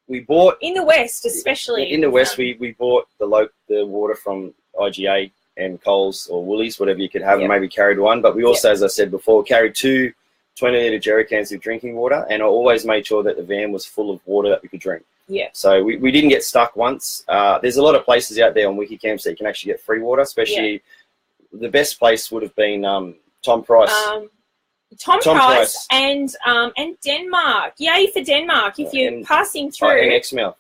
We bought In the West, especially. in the West. We bought the water from IGA and Coles or Woolies, whatever you could have, and maybe carried one. But we also, as I said before, carried 2 20-litre jerry cans of drinking water, and I always made sure that the van was full of water that we could drink. Yeah. So we didn't get stuck once. There's a lot of places out there on WikiCamps that you can actually get free water, especially the best place would have been Tom Price. Tom Price and Denmark. Yay for Denmark if you're passing through. And Exmouth.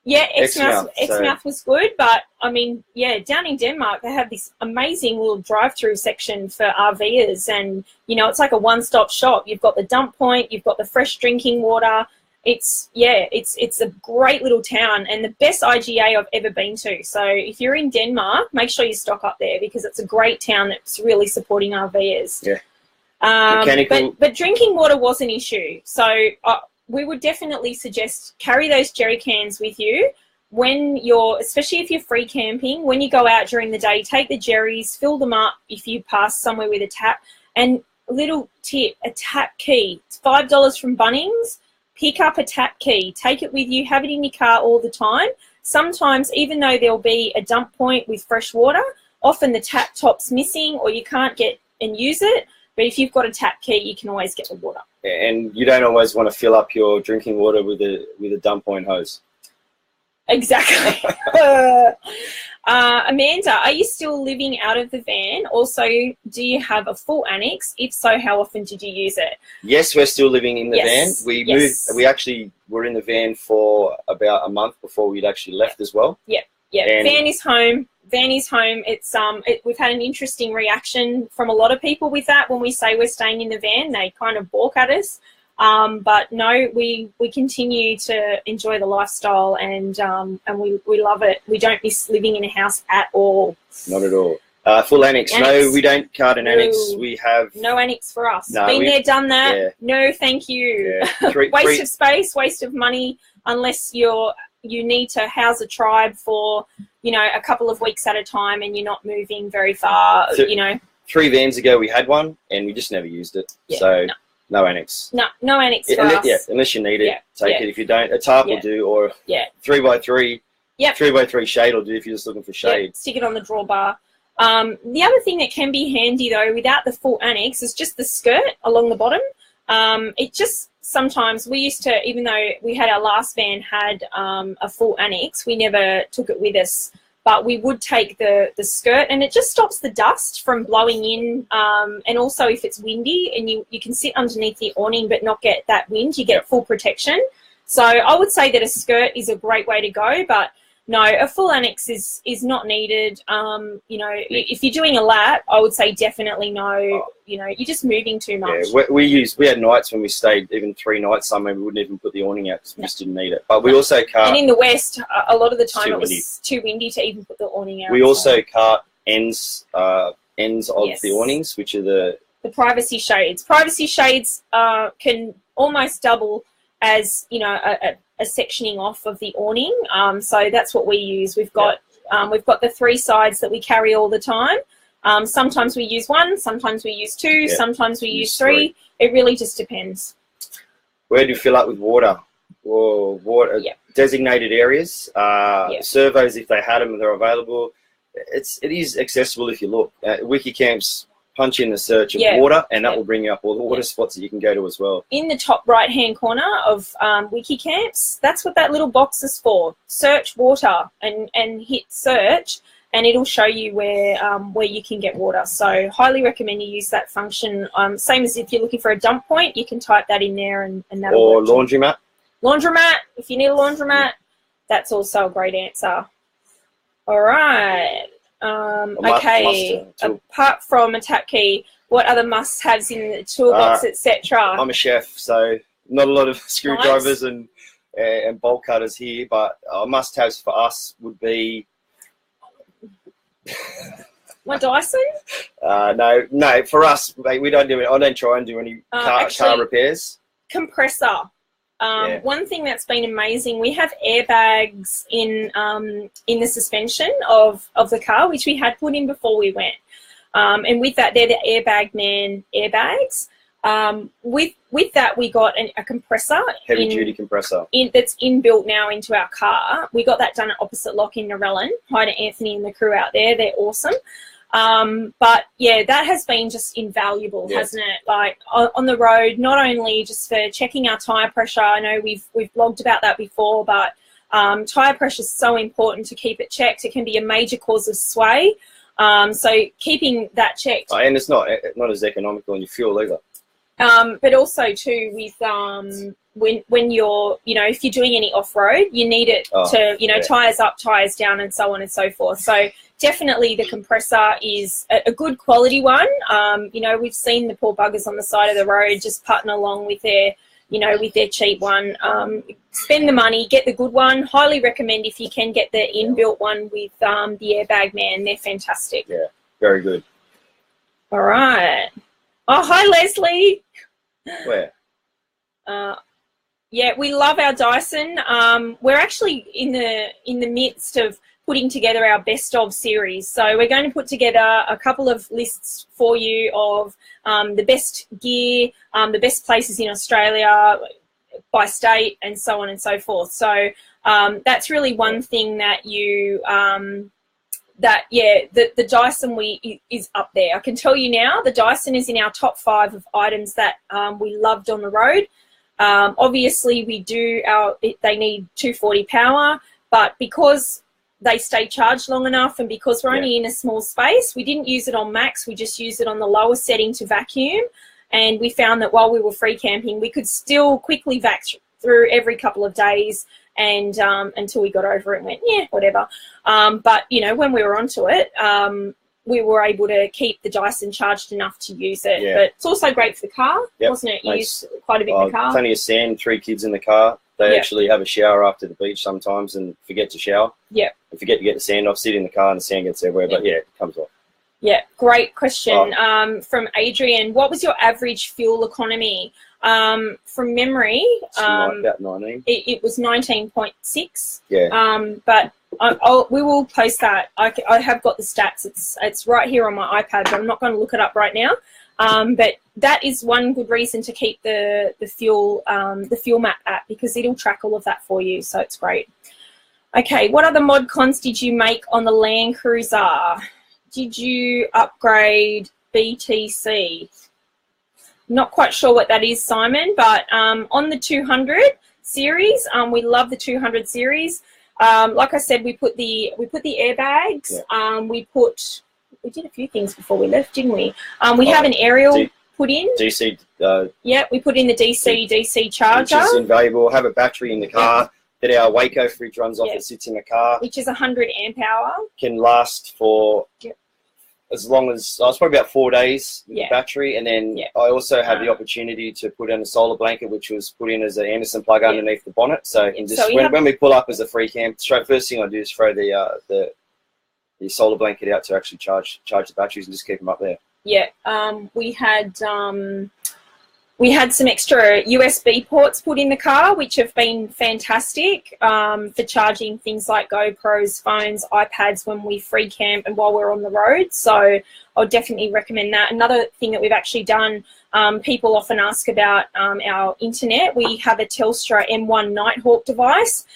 Yeah, Exmouth so. was good, but I mean, down in Denmark they have this amazing little drive-through section for RVers, and it's like a one-stop shop. You've got the dump point, you've got the fresh drinking water. It's a great little town and the best IGA I've ever been to. So if you're in Denmark, make sure you stock up there because it's a great town that's really supporting RVers. Yeah. But drinking water was an issue. So we would definitely suggest carry those jerry cans with you when especially if you're free camping. When you go out during the day, take the jerrys, fill them up if you pass somewhere with a tap. And a little tip, a tap key. It's $5 from Bunnings. Pick up a tap key. Take it with you. Have it in your car all the time. Sometimes, even though there'll be a dump point with fresh water, often the tap top's missing or you can't get and use it. But if you've got a tap key, you can always get the water. And you don't always want to fill up your drinking water with a dump point hose. Exactly. Amanda, are you still living out of the van? Also, do you have a full annex? If so, how often did you use it? Yes, we're still living in the van. Yes. We actually were in the van for about a month before we'd actually left as well. Yeah. Van is home. It's we've had an interesting reaction from a lot of people with that. When we say we're staying in the van, they kind of balk at us. But no, we continue to enjoy the lifestyle and we love it. We don't miss living in a house at all. Not at all. Full annex. No, we don't card an annex. We have no annex for us. No, Been there, done that. Yeah. No, thank you. Yeah. Waste of space, waste of money, unless you need to house a tribe for a couple of weeks at a time and you're not moving very far. 3 vans ago we had one and we just never used it. Yeah, so no annex. No annex for us. Yeah, unless you need it, take it. If you don't, a tarp will do, or 3x3. Yep. 3x3 shade will do if you're just looking for shade. Yep. Stick it on the drawbar. The other thing that can be handy though, without the full annex, is just the skirt along the bottom. It just sometimes we used to, even though we had our last van had a full annex, we never took it with us but we would take the skirt, and it just stops the dust from blowing in. And also if it's windy and you can sit underneath the awning but not get that wind, you get full protection. So I would say that a skirt is a great way to go, but no, a full annex is not needed. You know, if you're doing a lap, I would say definitely no. You know, you're just moving too much. Yeah, we had nights when we stayed even 3 nights somewhere, we wouldn't even put the awning out because we just didn't need it. But we also cart. And in the West, a lot of the time it was too windy to even put the awning out. We also cart ends of Yes. the awnings, which are the privacy shades. Privacy shades can almost double as, you know, a sectioning off of the awning. So that's what we use. We've got the 3 sides that we carry all the time. Sometimes we use 1, sometimes we use 2, sometimes we use 3. It really just depends. Where do you fill up with water? Or water designated areas, servos if they had them and they're available. It is accessible if you look. Wikicamps, punch in the search of water, and that will bring you up all the water spots that you can go to as well. In the top right-hand corner of Wikicamps, that's what that little box is for. Search water and hit search, and it'll show you where you can get water. So highly recommend you use that function. Same as if you're looking for a dump point, you can type that in there and that'll Or work. laundromat. Laundromat, if you need a laundromat, that's also a great answer. All right. Okay. Apart from a tap key, what other must-haves in the toolbox, etc.? I'm a chef, so not a lot of screwdrivers and bolt cutters here, but must-haves for us would be. My Dyson? No. For us, we don't do it. I don't try and do any car repairs. Compressor. One thing that's been amazing, we have airbags in the suspension of the car, which we had put in before we went. And with that, they're the Airbag Man airbags. With that, we got a compressor. Heavy-duty compressor. That's inbuilt now into our car. We got that done at Opposite Lock in Narellan. Hi to Anthony and the crew out there. They're awesome. But yeah, that has been just invaluable, hasn't it? Like on the road, not only just for checking our tyre pressure. I know we've blogged about that before, but tyre pressure is so important to keep it checked. It can be a major cause of sway. So keeping that checked. And it's not as economical in your fuel either. But also too with when you're, you know, if you're doing any off-road, you need it to, you know, tyres up, tyres down, and so on and so forth. So definitely the compressor is a good quality one. You know, we've seen the poor buggers on the side of the road just putting along with their, you know, with their cheap one. Spend the money, get the good one. Highly recommend if you can get the inbuilt one with the Airbag Man. They're fantastic. Yeah, very good. All right. Oh, hi, Leslie. Where? Yeah, we love our Dyson. We're actually in the midst of putting together our best of series. So we're going to put together a couple of lists for you of the best gear, the best places in Australia by state, and so on and so forth. So that's really one thing that you the Dyson is up there. I can tell you now, the Dyson is in our top 5 of items that we loved on the road. Obviously, they need 240 power, but because they stay charged long enough, and because we're only in a small space, we didn't use it on max. We just used it on the lower setting to vacuum, and we found that while we were free camping, we could still quickly vac through every couple of days, and until we got over it and went, yeah, whatever. But you know, when we were onto it, we were able to keep the Dyson charged enough to use it. But it's also great for the car, wasn't it? You used quite a bit in the car. Plenty of sand, 3 kids in the car. They actually have a shower after the beach sometimes and forget to shower. And forget to get the sand off, sit in the car and the sand gets everywhere. But yeah, it comes off. Yeah, great question from Adrian. What was your average fuel economy? From memory, about 19. It was 19.6. Yeah. But we will post that. I have got the stats. It's right here on my iPad, but I'm not going to look it up right now. But that is one good reason to keep the fuel map app, because it'll track all of that for you. So it's great. Okay, what other mod cons did you make on the Land Cruiser? Did you upgrade BTC? Not quite sure what that is, Simon, but on the 200 series, we love the 200 series. Like I said, we put the airbags. Yeah. We did a few things before we left, didn't we? We have an aerial put in. DC. Yeah, we put in the DC charger, which is invaluable. Have a battery in the car that our Waco fridge runs off. It sits in the car, which is 100 amp hour. Can last for as long as it's probably about 4 days with the battery. And then I also have the opportunity to put in a solar blanket, which was put in as an Anderson plug underneath the bonnet. So, when we pull up as a free camp, first thing I do is throw the solar blanket out to actually charge the batteries and just keep them up there. Yeah, we had some extra USB ports put in the car, which have been fantastic for charging things like GoPros, phones, iPads when we free camp and while we're on the road. So I'll definitely recommend that. Another thing that we've actually done, people often ask about our internet. We have a Telstra M1 Nighthawk device.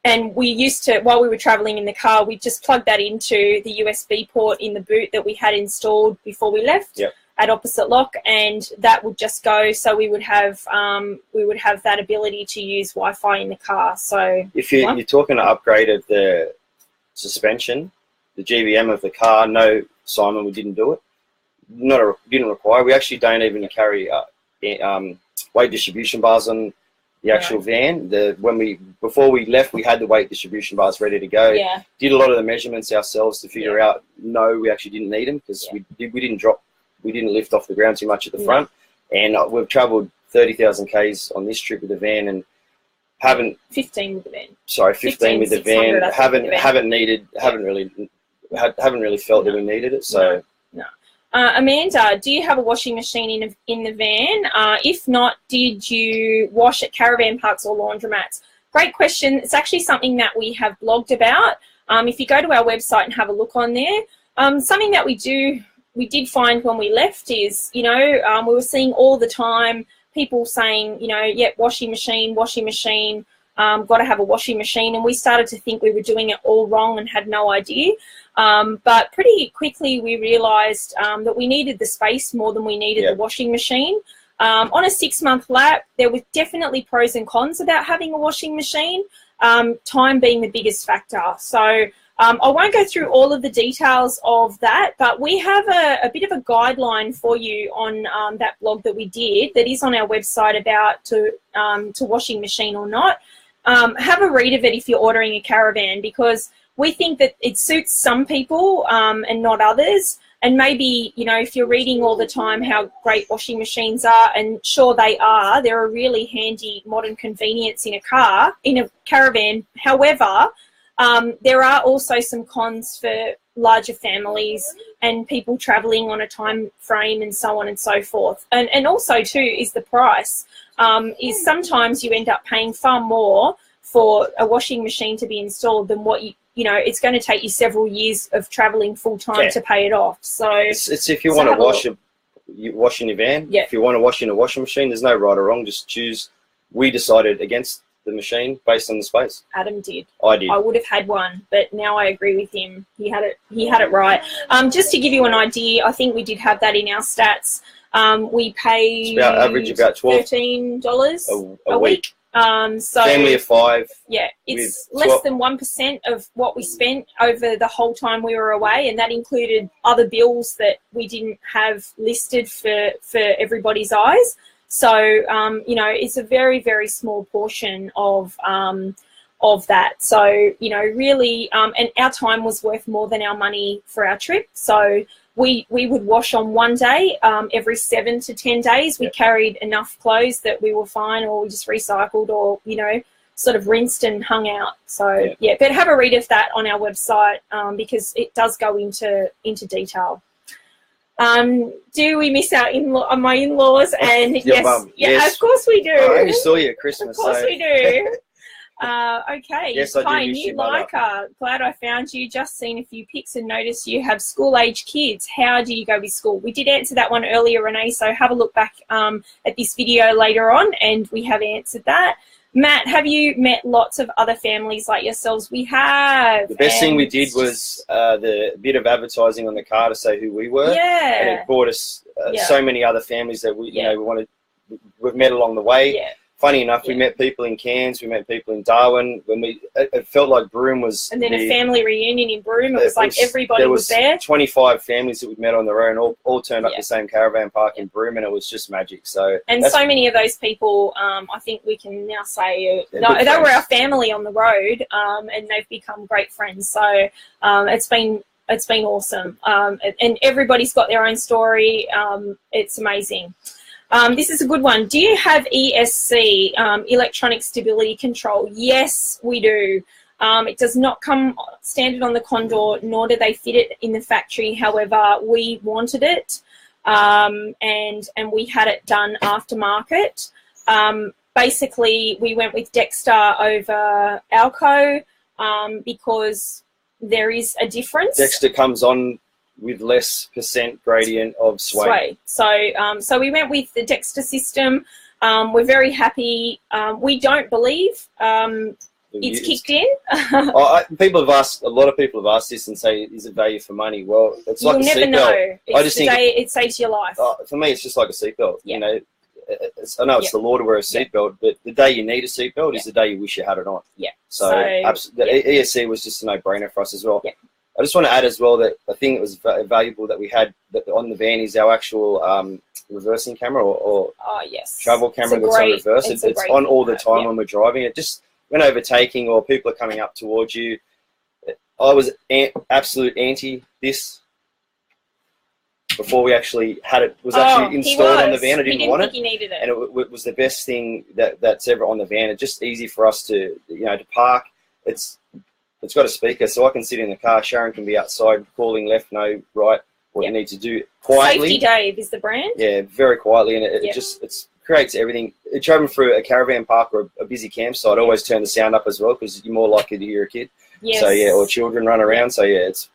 And we used to, while we were traveling in the car, we just plugged that into the USB port in the boot that we had installed before we left at opposite lock, and that would just go. So we would have that ability to use Wi-Fi in the car. So if you're talking to upgrade of the suspension, the GVM of the car, no, Simon, we didn't do it. Didn't require. We actually don't even carry weight distribution bars on the actual van. Before we left, we had the weight distribution bars ready to go. Yeah. Did a lot of the measurements ourselves to figure out. No, we actually didn't need them because we didn't lift off the ground too much at the front, and we've travelled 30,000 k's on this trip with the van, and haven't 15 with the van. Sorry, 15 with the van. Haven't really felt that we needed it. So. No. Amanda, do you have a washing machine in the van? If not, did you wash at caravan parks or laundromats? Great question. It's actually something that we have blogged about. If you go to our website and have a look on there, something that we did find when we left is, we were seeing all the time people saying, washing machine, got to have a washing machine. And we started to think we were doing it all wrong and had no idea. But pretty quickly we realised that we needed the space more than we needed the washing machine. On a 6-month lap, there were definitely pros and cons about having a washing machine, time being the biggest factor. So I won't go through all of the details of that, but we have a bit of a guideline for you on that blog that we did that is on our website about to washing machine or not. Have a read of it if you're ordering a caravan, because we think that it suits some people and not others. And maybe, if you're reading all the time how great washing machines are, and sure they are, they're a really handy modern convenience in a caravan. However, there are also some cons for larger families and people traveling on a time frame and so on and so forth. And also too is the price. Is sometimes you end up paying far more for a washing machine to be installed than what it's going to take you several years of traveling full time to pay it off. So it's if you want to wash in your van. Yeah. If you want to wash in a washing machine, there's no right or wrong. Just choose. We decided against the machine based on the space. Adam did. I did. I would have had one, but now I agree with him. He had it right. Just to give you an idea, I think we did have that in our stats. We paid about $13 a week. So family of 5. Yeah, it's less than 1% of what we spent over the whole time we were away, and that included other bills that we didn't have listed for everybody's eyes. So it's a very, very small portion of that. So really, and our time was worth more than our money for our trip. So we would wash on one day every 7 to 10 days. We carried enough clothes that we were fine, or we just recycled, or sort of rinsed and hung out. So but have a read of that on our website because it does go into detail. Do we miss my in-laws? And yes, of course we do. I only saw you at Christmas. Of course we do. Okay. Yes, I do. Hi, new liker. Glad I found you. Just seen a few pics and noticed you have school-age kids. How do you go with school? We did answer that one earlier, Renee, so have a look back at this video later on, and we have answered that. Matt, have you met lots of other families like yourselves? We have. The best thing we did was the bit of advertising on the car to say who we were. Yeah. And it brought us so many other families that we've met along the way. Yeah. funny enough, we met people in Cairns, we met people in Darwin. When it felt like Broome was, and then a family reunion in Broome. It was like everybody was there. 25 families that we met on the road, and all turned up the same caravan park in Broome, and it was just magic. So so many of those people, I think we can now say, they were our family on the road, and they've become great friends. So it's been awesome, and everybody's got their own story. It's amazing. This is a good one. Do you have ESC, electronic stability control? Yes, we do. It does not come standard on the Condor, nor do they fit it in the factory. However, we wanted it, and we had it done aftermarket. Basically, we went with Dexter over Alco because there is a difference. Dexter comes on with less % gradient of sway. So we went with the Dexter system. We're very happy. We don't believe it's kicked in. A lot of people have asked this and say, is it value for money? Well, it's like a seatbelt. You'll never know. I just think it saves your life. For me, it's just like a seatbelt. You know, I know it's the law to wear a seatbelt, but the day you need a seatbelt is the day you wish you had it on. So ESC was just a no-brainer for us as well. I just want to add as well that I think it was valuable that we had on the van is our actual reversing camera or travel camera that's on reverse. It's on all the time when we're driving. It just, when overtaking or people are coming up towards you, I was absolute anti this before we actually had it. Was actually installed on the van. I didn't want it. He needed it. And it was the best thing that's ever on the van. It's just easy for us to, to park. It's got a speaker, so I can sit in the car. Sharon can be outside calling left, no, right, what you need to do quietly. Safety Dave is the brand. Yeah, very quietly, and it just creates everything. Driving through a caravan park or a busy campsite, I always turn the sound up as well because you're more likely to hear a kid. Yes. So or children run around. So it's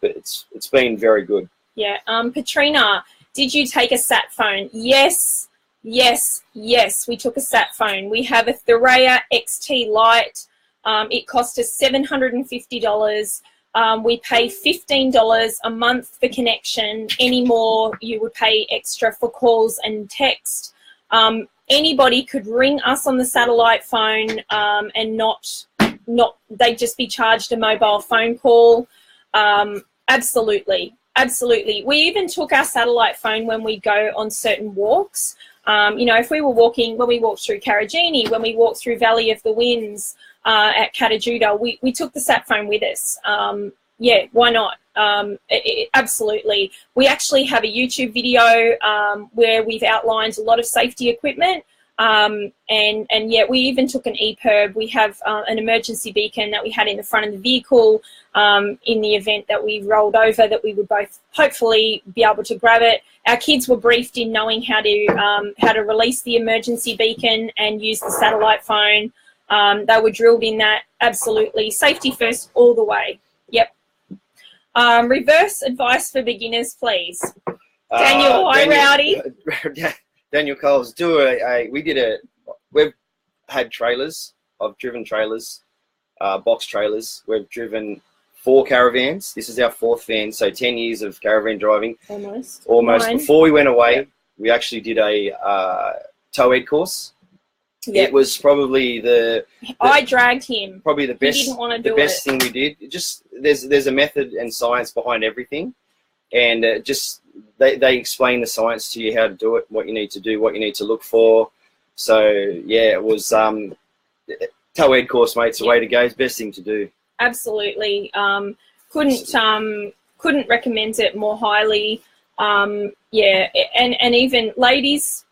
been very good. Yeah. Katrina, did you take a sat phone? Yes. We took a sat phone. We have a Thuraya XT Lite. It cost us $750. We pay $15 a month for connection. Any more, you would pay extra for calls and text. Anybody could ring us on the satellite phone and not they'd just be charged a mobile phone call. Absolutely. We even took our satellite phone when we go on certain walks. If we were walking, when we walked through Karajini, when we walked through Valley of the Winds, at Katajuda, we took the sat phone with us. Why not? Absolutely. We actually have a YouTube video where we've outlined a lot of safety equipment. We even took an EPIRB. We have an emergency beacon that we had in the front of the vehicle in the event that we rolled over, that we would both hopefully be able to grab it. Our kids were briefed in knowing how to release the emergency beacon and use the satellite phone. They were drilled in that. Absolutely. Safety first all the way. Yep. Reverse advice for beginners, please. Daniel, Rowdy. Daniel Coles, we've had trailers. I've driven trailers, box trailers. We've driven 4 caravans. This is our 4th van, so 10 years of caravan driving. Almost. Mine. Before we went away, we actually did a tow-ed course. Yep. It was probably I dragged him. Probably the best. He didn't want to do the best thing we did. There's a method and science behind everything, and they explain the science to you how to do it, what you need to do, what you need to look for. So it was tow-ed course, mate. It's the way to go. It's the best thing to do. Absolutely. Couldn't recommend it more highly. And even ladies,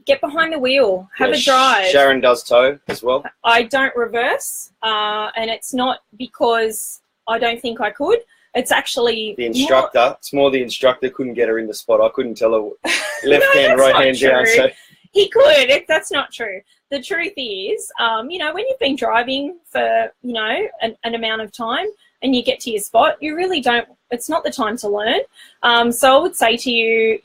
get behind the wheel, have a drive. Sharon does tow as well. I don't reverse, and it's not because I don't think I could. It's actually the instructor. It's more the instructor couldn't get her in the spot. I couldn't tell her left hand, right hand down. So he could. That's not true. The truth is, when you've been driving for an amount of time and you get to your spot, you really don't. It's not the time to learn. So I would say to you,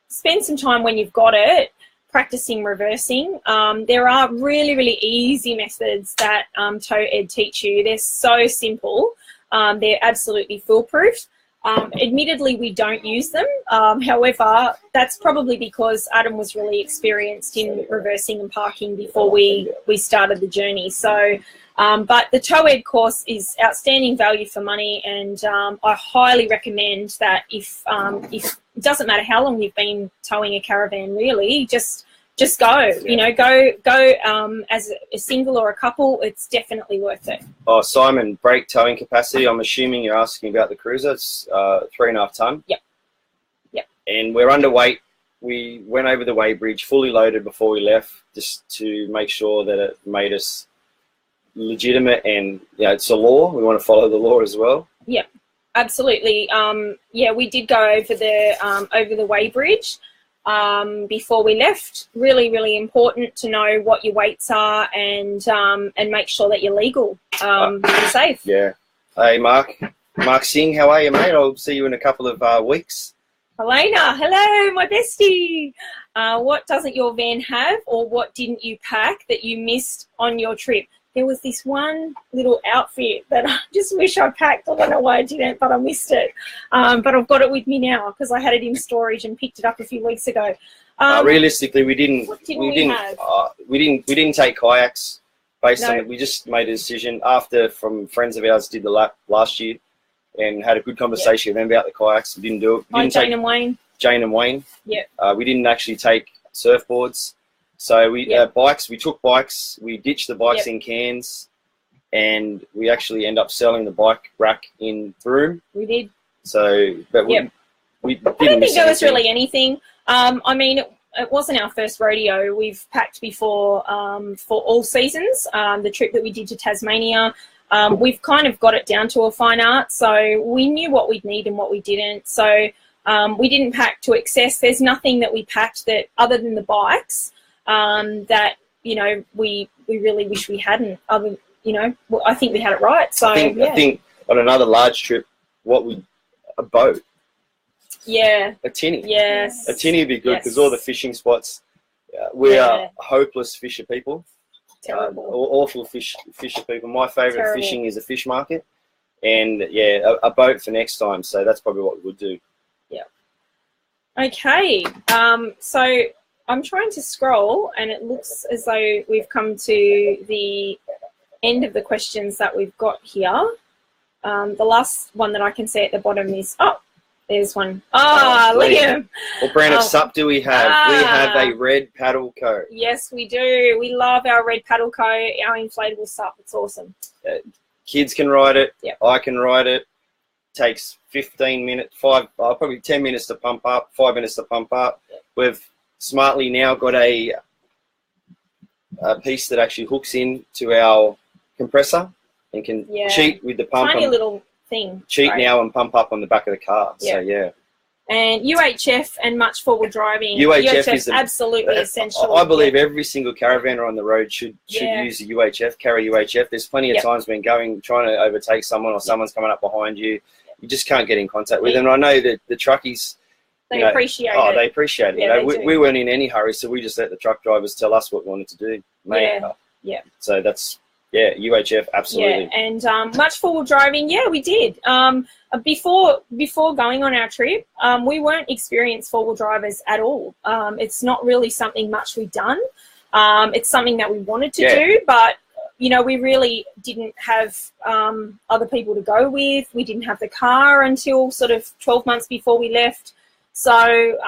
spend some time when you've got it, practicing reversing. There are really, really easy methods that tow-ed teach you. They're so simple. They're absolutely foolproof. Admittedly, we don't use them. However, that's probably because Adam was really experienced in reversing and parking before we started the journey. So, but the TowEd course is outstanding value for money, and I highly recommend that if it doesn't matter how long you've been towing a caravan, really, just go. Yeah. You know, go as a single or a couple. It's definitely worth it. Oh, Simon, brake towing capacity. I'm assuming you're asking about the cruiser. It's 3.5 ton. Yep. Yep. And we're underweight. We went over the weighbridge fully loaded before we left, just to make sure that it made us legitimate, and it's a law. We want to follow the law as well. Yep. Absolutely. Yeah, we did go over the weighbridge. Before we left. Really, really important to know what your weights are, and make sure that you're legal and safe. Yeah. Hey, Mark Singh, how are you, mate? I'll see you in a couple of weeks. Helena, hello, my bestie. What doesn't your van have, or what didn't you pack that you missed on your trip? There was this one little outfit that I just wish I packed. I don't know why I didn't, but I missed it. But I've got it with me now because I had it in storage and picked it up a few weeks ago. Realistically, we didn't. We didn't take kayaks based on it. We just made a decision after from friends of ours did the lap last year and had a good conversation with them about the kayaks. We didn't do it. Hi, Jane and Wayne. Jane and Wayne. Yeah. We didn't actually take surfboards. So we bikes. We took bikes. We ditched the bikes in Cairns, and we actually end up selling the bike rack in Broome. We did. So, but we didn't. I don't think there was really anything. I mean, it wasn't our first rodeo. We've packed before for all seasons. The trip that we did to Tasmania, we've kind of got it down to a fine art. So we knew what we'd need and what we didn't. So we didn't pack to excess. There's nothing that we packed that, other than the bikes, that we really wish we hadn't. I think we had it right. So I think on another large trip, a boat. Yeah. A tinny. Yes. A tinny would be good because all the fishing spots, we are hopeless fisher people. Terrible. Awful fisher people. My favourite fishing is a fish market, and a boat for next time. So that's probably what we would do. Yeah. Okay. So I'm trying to scroll, and it looks as though we've come to the end of the questions that we've got here. The last one that I can see at the bottom is, there's one. Liam. What brand of SUP do we have? We have a Red Paddle Co. Yes, we do. We love our Red Paddle Co., our inflatable SUP. It's awesome. Kids can ride it. Yep. I can ride it. Takes 15 minutes, probably 10 minutes to pump up, 5 minutes to pump up. Yep. We've smartly now got a piece that actually hooks into our compressor and can cheat with the pump. Tiny little thing. Cheat now and pump up on the back of the car. Yep. So And UHF and much forward driving. UHF is absolutely essential. I believe every single caravaner on the road should use a UHF, carry UHF. There's plenty of times when trying to overtake someone or someone's coming up behind you, you just can't get in contact with them. And I know that the truckies, they appreciate it. They appreciate it. Yeah, we weren't in any hurry, so we just let the truck drivers tell us what we wanted to do. Yeah. So that's UHF, absolutely. Yeah, and much forward driving, we did. Before going on our trip, we weren't experienced four-wheel drivers at all. It's not really something much we've done. It's something that we wanted to do, but we really didn't have other people to go with. We didn't have the car until sort of 12 months before we left. So,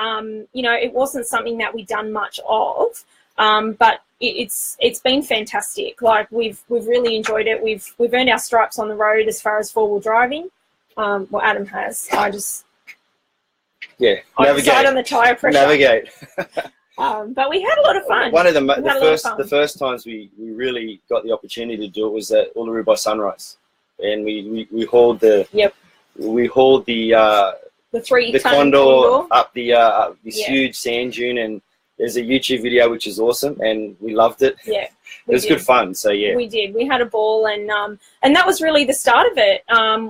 it wasn't something that we'd done much of. But it's been fantastic. Like we've really enjoyed it. We've earned our stripes on the road as far as four-wheel driving. Well, Adam has. I decide on the tire pressure. Navigate. But we had a lot of fun. One of the first times we really got the opportunity to do it was at Uluru by sunrise, and we hauled the Condor up this huge sand dune, and there's a YouTube video which is awesome, and we loved it. Yeah, it was good fun. So we did. We had a ball, and that was really the start of it.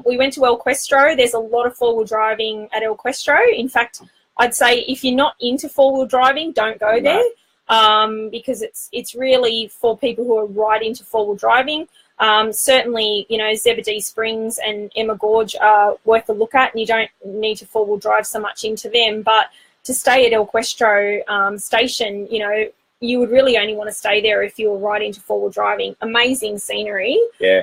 We went to El Questro. There's a lot of four-wheel driving at El Questro. In fact, I'd say if you're not into four-wheel driving, don't go there. because it's really for people who are right into four-wheel driving. Certainly, you know, Zebedee Springs and Emma Gorge are worth a look at, and you don't need to four-wheel drive so much into them. But to stay at El Questro station, you know, you would really only want to stay there if you were right into four-wheel driving. Amazing scenery. Yeah.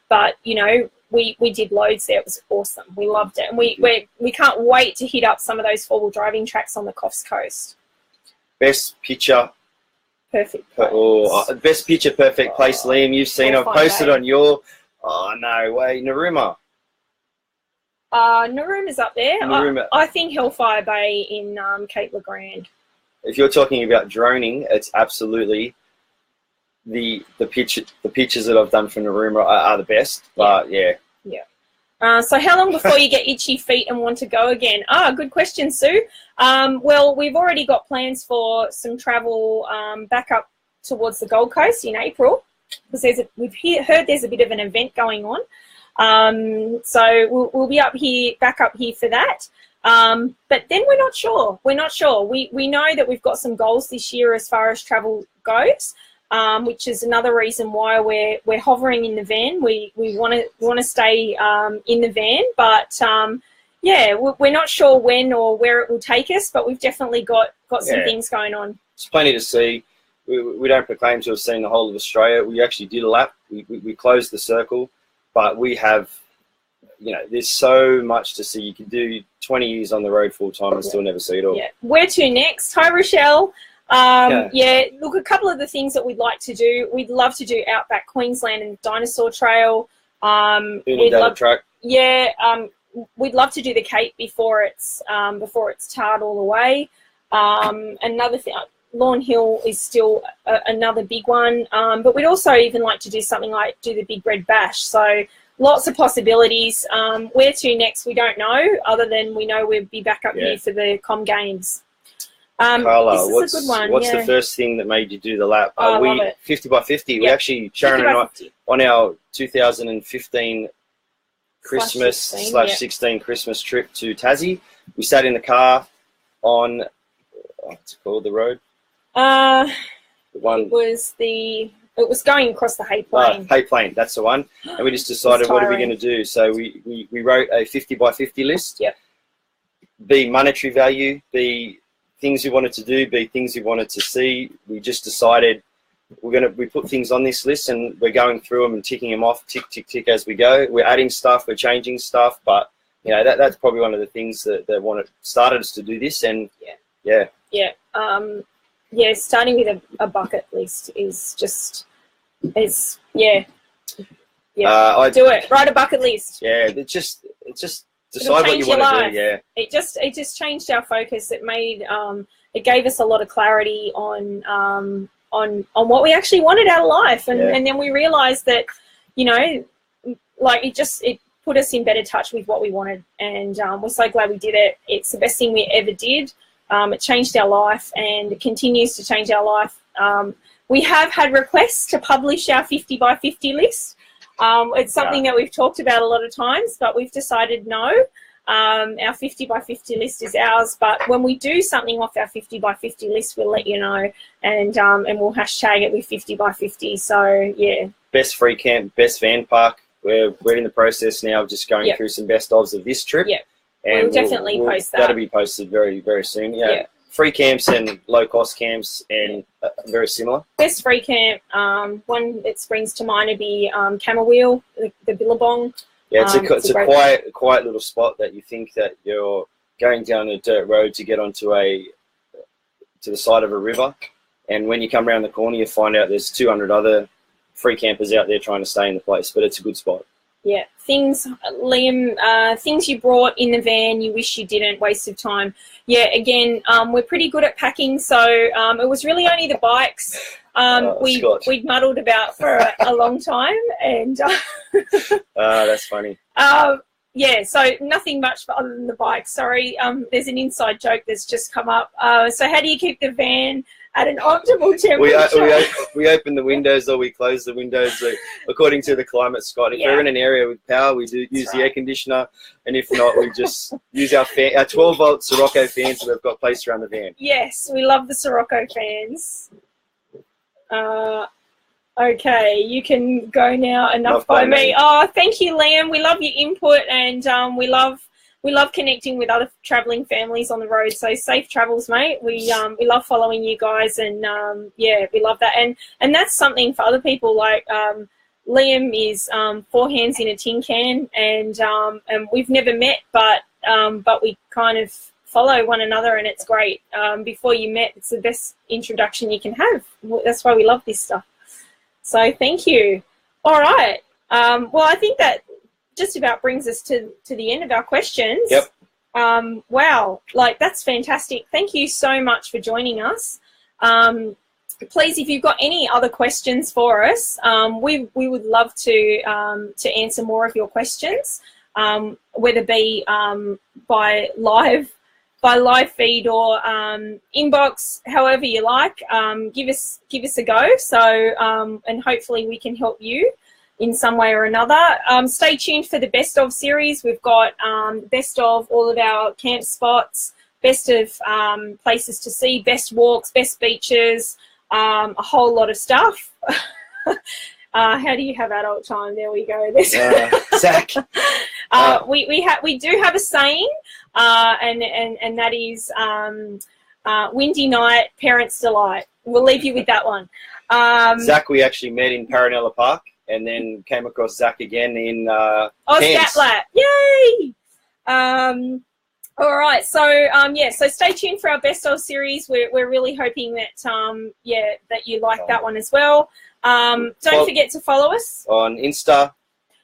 But, you know, we did loads there. It was awesome. We loved it. And we can't wait to hit up some of those four-wheel driving tracks on the Coffs Coast. Best picture. Perfect place. Best picture perfect place, Liam. You've seen. I've posted on your. Oh, no way. Narooma. Narooma's up there. Narooma. I think Hellfire Bay in Cape Le Grand. If you're talking about droning, it's absolutely the pictures that I've done from Narooma are the best. But yeah. So how long before you get itchy feet and want to go again? Good question, Sue. Well, we've already got plans for some travel back up towards the Gold Coast in April, because we've heard there's a bit of an event going on. So we'll be back up here for that. But then we're not sure. We know that we've got some goals this year as far as travel goes, which is another reason why we're hovering in the van. We want to stay in the van, but yeah, we're not sure when or where it will take us. But we've definitely got some things going on. It's plenty to see. We don't proclaim to have seen the whole of Australia. We actually did a lap. We closed the circle, but we have. You know, there's so much to see. You can do 20 years on the road full time and still never see it all. Yeah. Where to next? Hi, Rochelle. Look, a couple of the things that we'd like to do. We'd love to do Outback Queensland and Dinosaur Trail. Track. Yeah. We'd love to do the Cape before it's tarred all the way. Another thing, Lawn Hill is still another big one. But we'd also even like to do something like do the Big Red Bash. So lots of possibilities. Where to next, we don't know, other than we know we'll be back up here for the Com Games. Carla, this is a good one. What's the first thing that made you do the lap? I love it. 50 by 50. Yep. We actually, Sharon and I, on our 2015 Christmas/16 Christmas trip to Tassie, we sat in the car on, what's it called, the road? It was going across the Hay Plain. Hay Plain, that's the one. And we just decided, what are we going to do? So we wrote a 50 by 50 list. Yep. B, monetary value. B, things we wanted to do. B, things we wanted to see. We just decided we put things on this list and we're going through them and ticking them off, tick, tick, tick as we go. We're adding stuff, we're changing stuff. But, you know, that's probably one of the things that started us to do this. And, starting with a bucket list is just, do it. Write a bucket list. Yeah, it's just decide what you want to do. Yeah. It just changed our focus. It made it gave us a lot of clarity on what we actually wanted out of life, and then we realized that, you know, like it put us in better touch with what we wanted, and we're so glad we did it. It's the best thing we ever did. It changed our life, and it continues to change our life. We have had requests to publish our 50 by 50 list. It's something that we've talked about a lot of times, but we've decided no. Our 50 by 50 list is ours, but when we do something off our 50 by 50 list, we'll let you know, and we'll hashtag it with 50 by 50. So, yeah. Best free camp, best van park. We're in the process now of just going through some best ofs of this trip. Yeah. And we'll definitely post that. That'll be posted very, very soon. Yeah. Free camps and low-cost camps, and very similar. Best free camp, one that springs to mind would be Camberwheel, the Billabong. Yeah, it's a quiet little spot that you think that you're going down a dirt road to get onto to the side of a river, and when you come around the corner, you find out there's 200 other free campers out there trying to stay in the place. But it's a good spot. Yeah, things, Liam, things you brought in the van you wish you didn't, waste of time. Yeah, again, we're pretty good at packing, so it was really only the bikes we'd muddled about for a long time, and that's funny. Yeah, so nothing much other than the bikes. Sorry, there's an inside joke that's just come up. So how do you keep the van at an optimal temperature. We open the windows or we close the windows according to the climate, Scott. If we're in an area with power, we do use the air conditioner, and if not, we just use our 12-volt Sirocco fans that we've got placed around the van. Yes, we love the Sirocco fans. Okay, you can go now. Enough by me. Oh, thank you, Liam. We love your input, and we love connecting with other travelling families on the road. So safe travels, mate. We love following you guys, and yeah, we love that. And that's something for other people. Like Liam is 4 hands in a tin can, and we've never met, but we kind of follow one another, and it's great. Before you met, it's the best introduction you can have. That's why we love this stuff. So thank you. All right. Well, I think that just about brings us to the end of our questions. Yep. Wow, like that's fantastic. Thank you so much for joining us. Please, if you've got any other questions for us, we would love to answer more of your questions, whether it be by live feed or inbox, however you like. Give us a go. So and hopefully we can help you in some way or another. Stay tuned for the best of series. We've got best of all of our camp spots, best of places to see, best walks, best beaches, a whole lot of stuff. How do you have adult time? There we go. Zach. We do have a saying, and that is windy night, parents delight. We'll leave you with that one. Zach, we actually met in Paranella Park, and then came across Zach again in Scatlat. Yay! All right, so yeah, so stay tuned for our best of series. We're really hoping that that you like that one as well. Don't forget to follow us on Insta.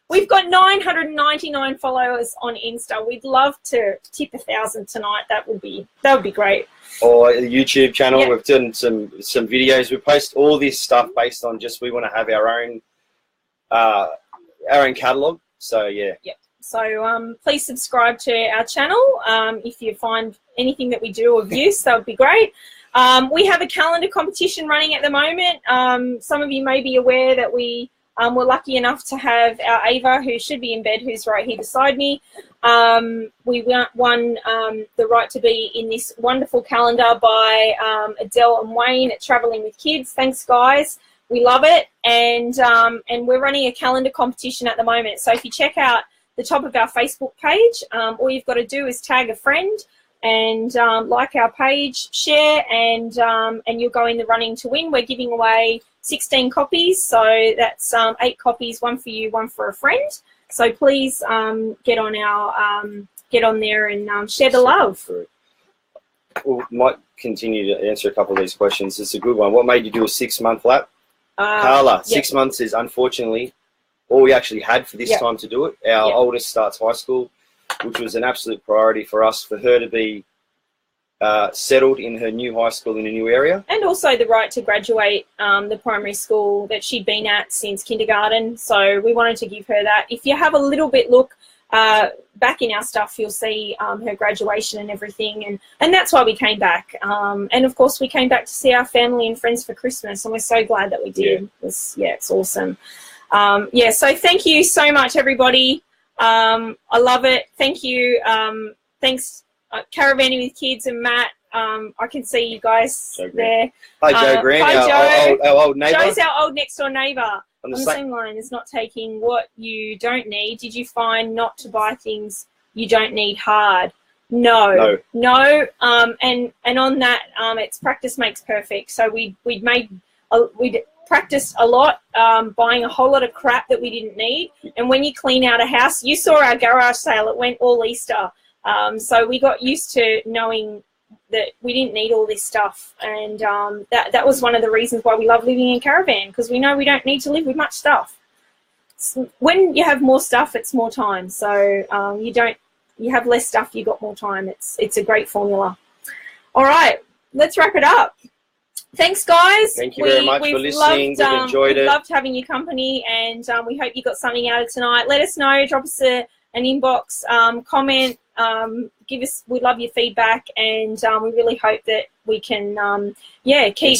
We've got 999 followers on Insta. We'd love to tip 1,000 tonight. That would be great. Or the YouTube channel. Yep. We've done some videos. We post all this stuff based on just we want to have our own catalogue. So yeah. Yep. So please subscribe to our channel. If you find anything that we do of use, that would be great. We have a calendar competition running at the moment. Some of you may be aware that we're lucky enough to have our Ava, who should be in bed, who's right here beside me. We won the right to be in this wonderful calendar by Adele and Wayne at Travelling with Kids. Thanks, guys. We love it. And we're running a calendar competition at the moment. So if you check out the top of our Facebook page, all you've got to do is tag a friend and like our page, share, and you'll go in the running to win. We're giving away 16 copies, so that's 8 copies, one for you, one for a friend. So please get on there and share the love. We might continue to answer a couple of these questions. It's a good one. What made you do a 6-month lap? Carla, 6 months is unfortunately all we actually had for this time to do it. Our oldest starts high school, which was an absolute priority for us, for her to be settled in her new high school in a new area. And also the right to graduate the primary school that she'd been at since kindergarten. So we wanted to give her that. If you have a little bit look back in our stuff, you'll see her graduation and everything. And that's why we came back. And of course we came back to see our family and friends for Christmas, and we're so glad that we did. Yeah. It's awesome. So thank you so much, everybody. I love it. Thank you. Thanks, Caravanning with Kids and Matt. I can see you guys there. Hi, Joe Green. Hi, Joe. Our old neighbour. Joe's our old next door neighbour. On the same line is not taking what you don't need. Did you find not to buy things you don't need hard? No. And on that, it's practice makes perfect. So we'd practiced a lot, buying a whole lot of crap that we didn't need. And when you clean out a house, you saw our garage sale, it went all Easter. So we got used to knowing that we didn't need all this stuff. And that was one of the reasons why we love living in caravan, because we know we don't need to live with much stuff. When you have more stuff, it's more time. So you have less stuff, you got more time. It's a great formula. All right, let's wrap it up. Thanks, guys. Thank you very much for listening. We've enjoyed it. Loved having your company, and we hope you got something out of tonight. Let us know. Drop us a an inbox comment. Give us, we love your feedback, and we really hope that we can, keep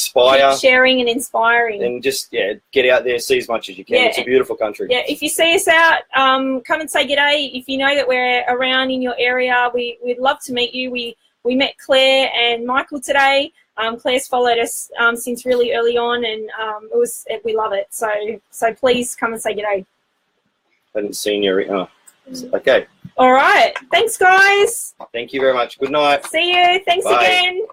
sharing and inspiring. And just, get out there, see as much as you can. It's a beautiful country. Yeah, if you see us out, come and say g'day. If you know that we're around in your area, we'd love to meet you. We met Claire and Michael today. Claire's followed us since really early on, and we love it. So please come and say g'day. I hadn't seen you. Okay. All right. Thanks, guys. Thank you very much. Good night. See you. Thanks Bye. again.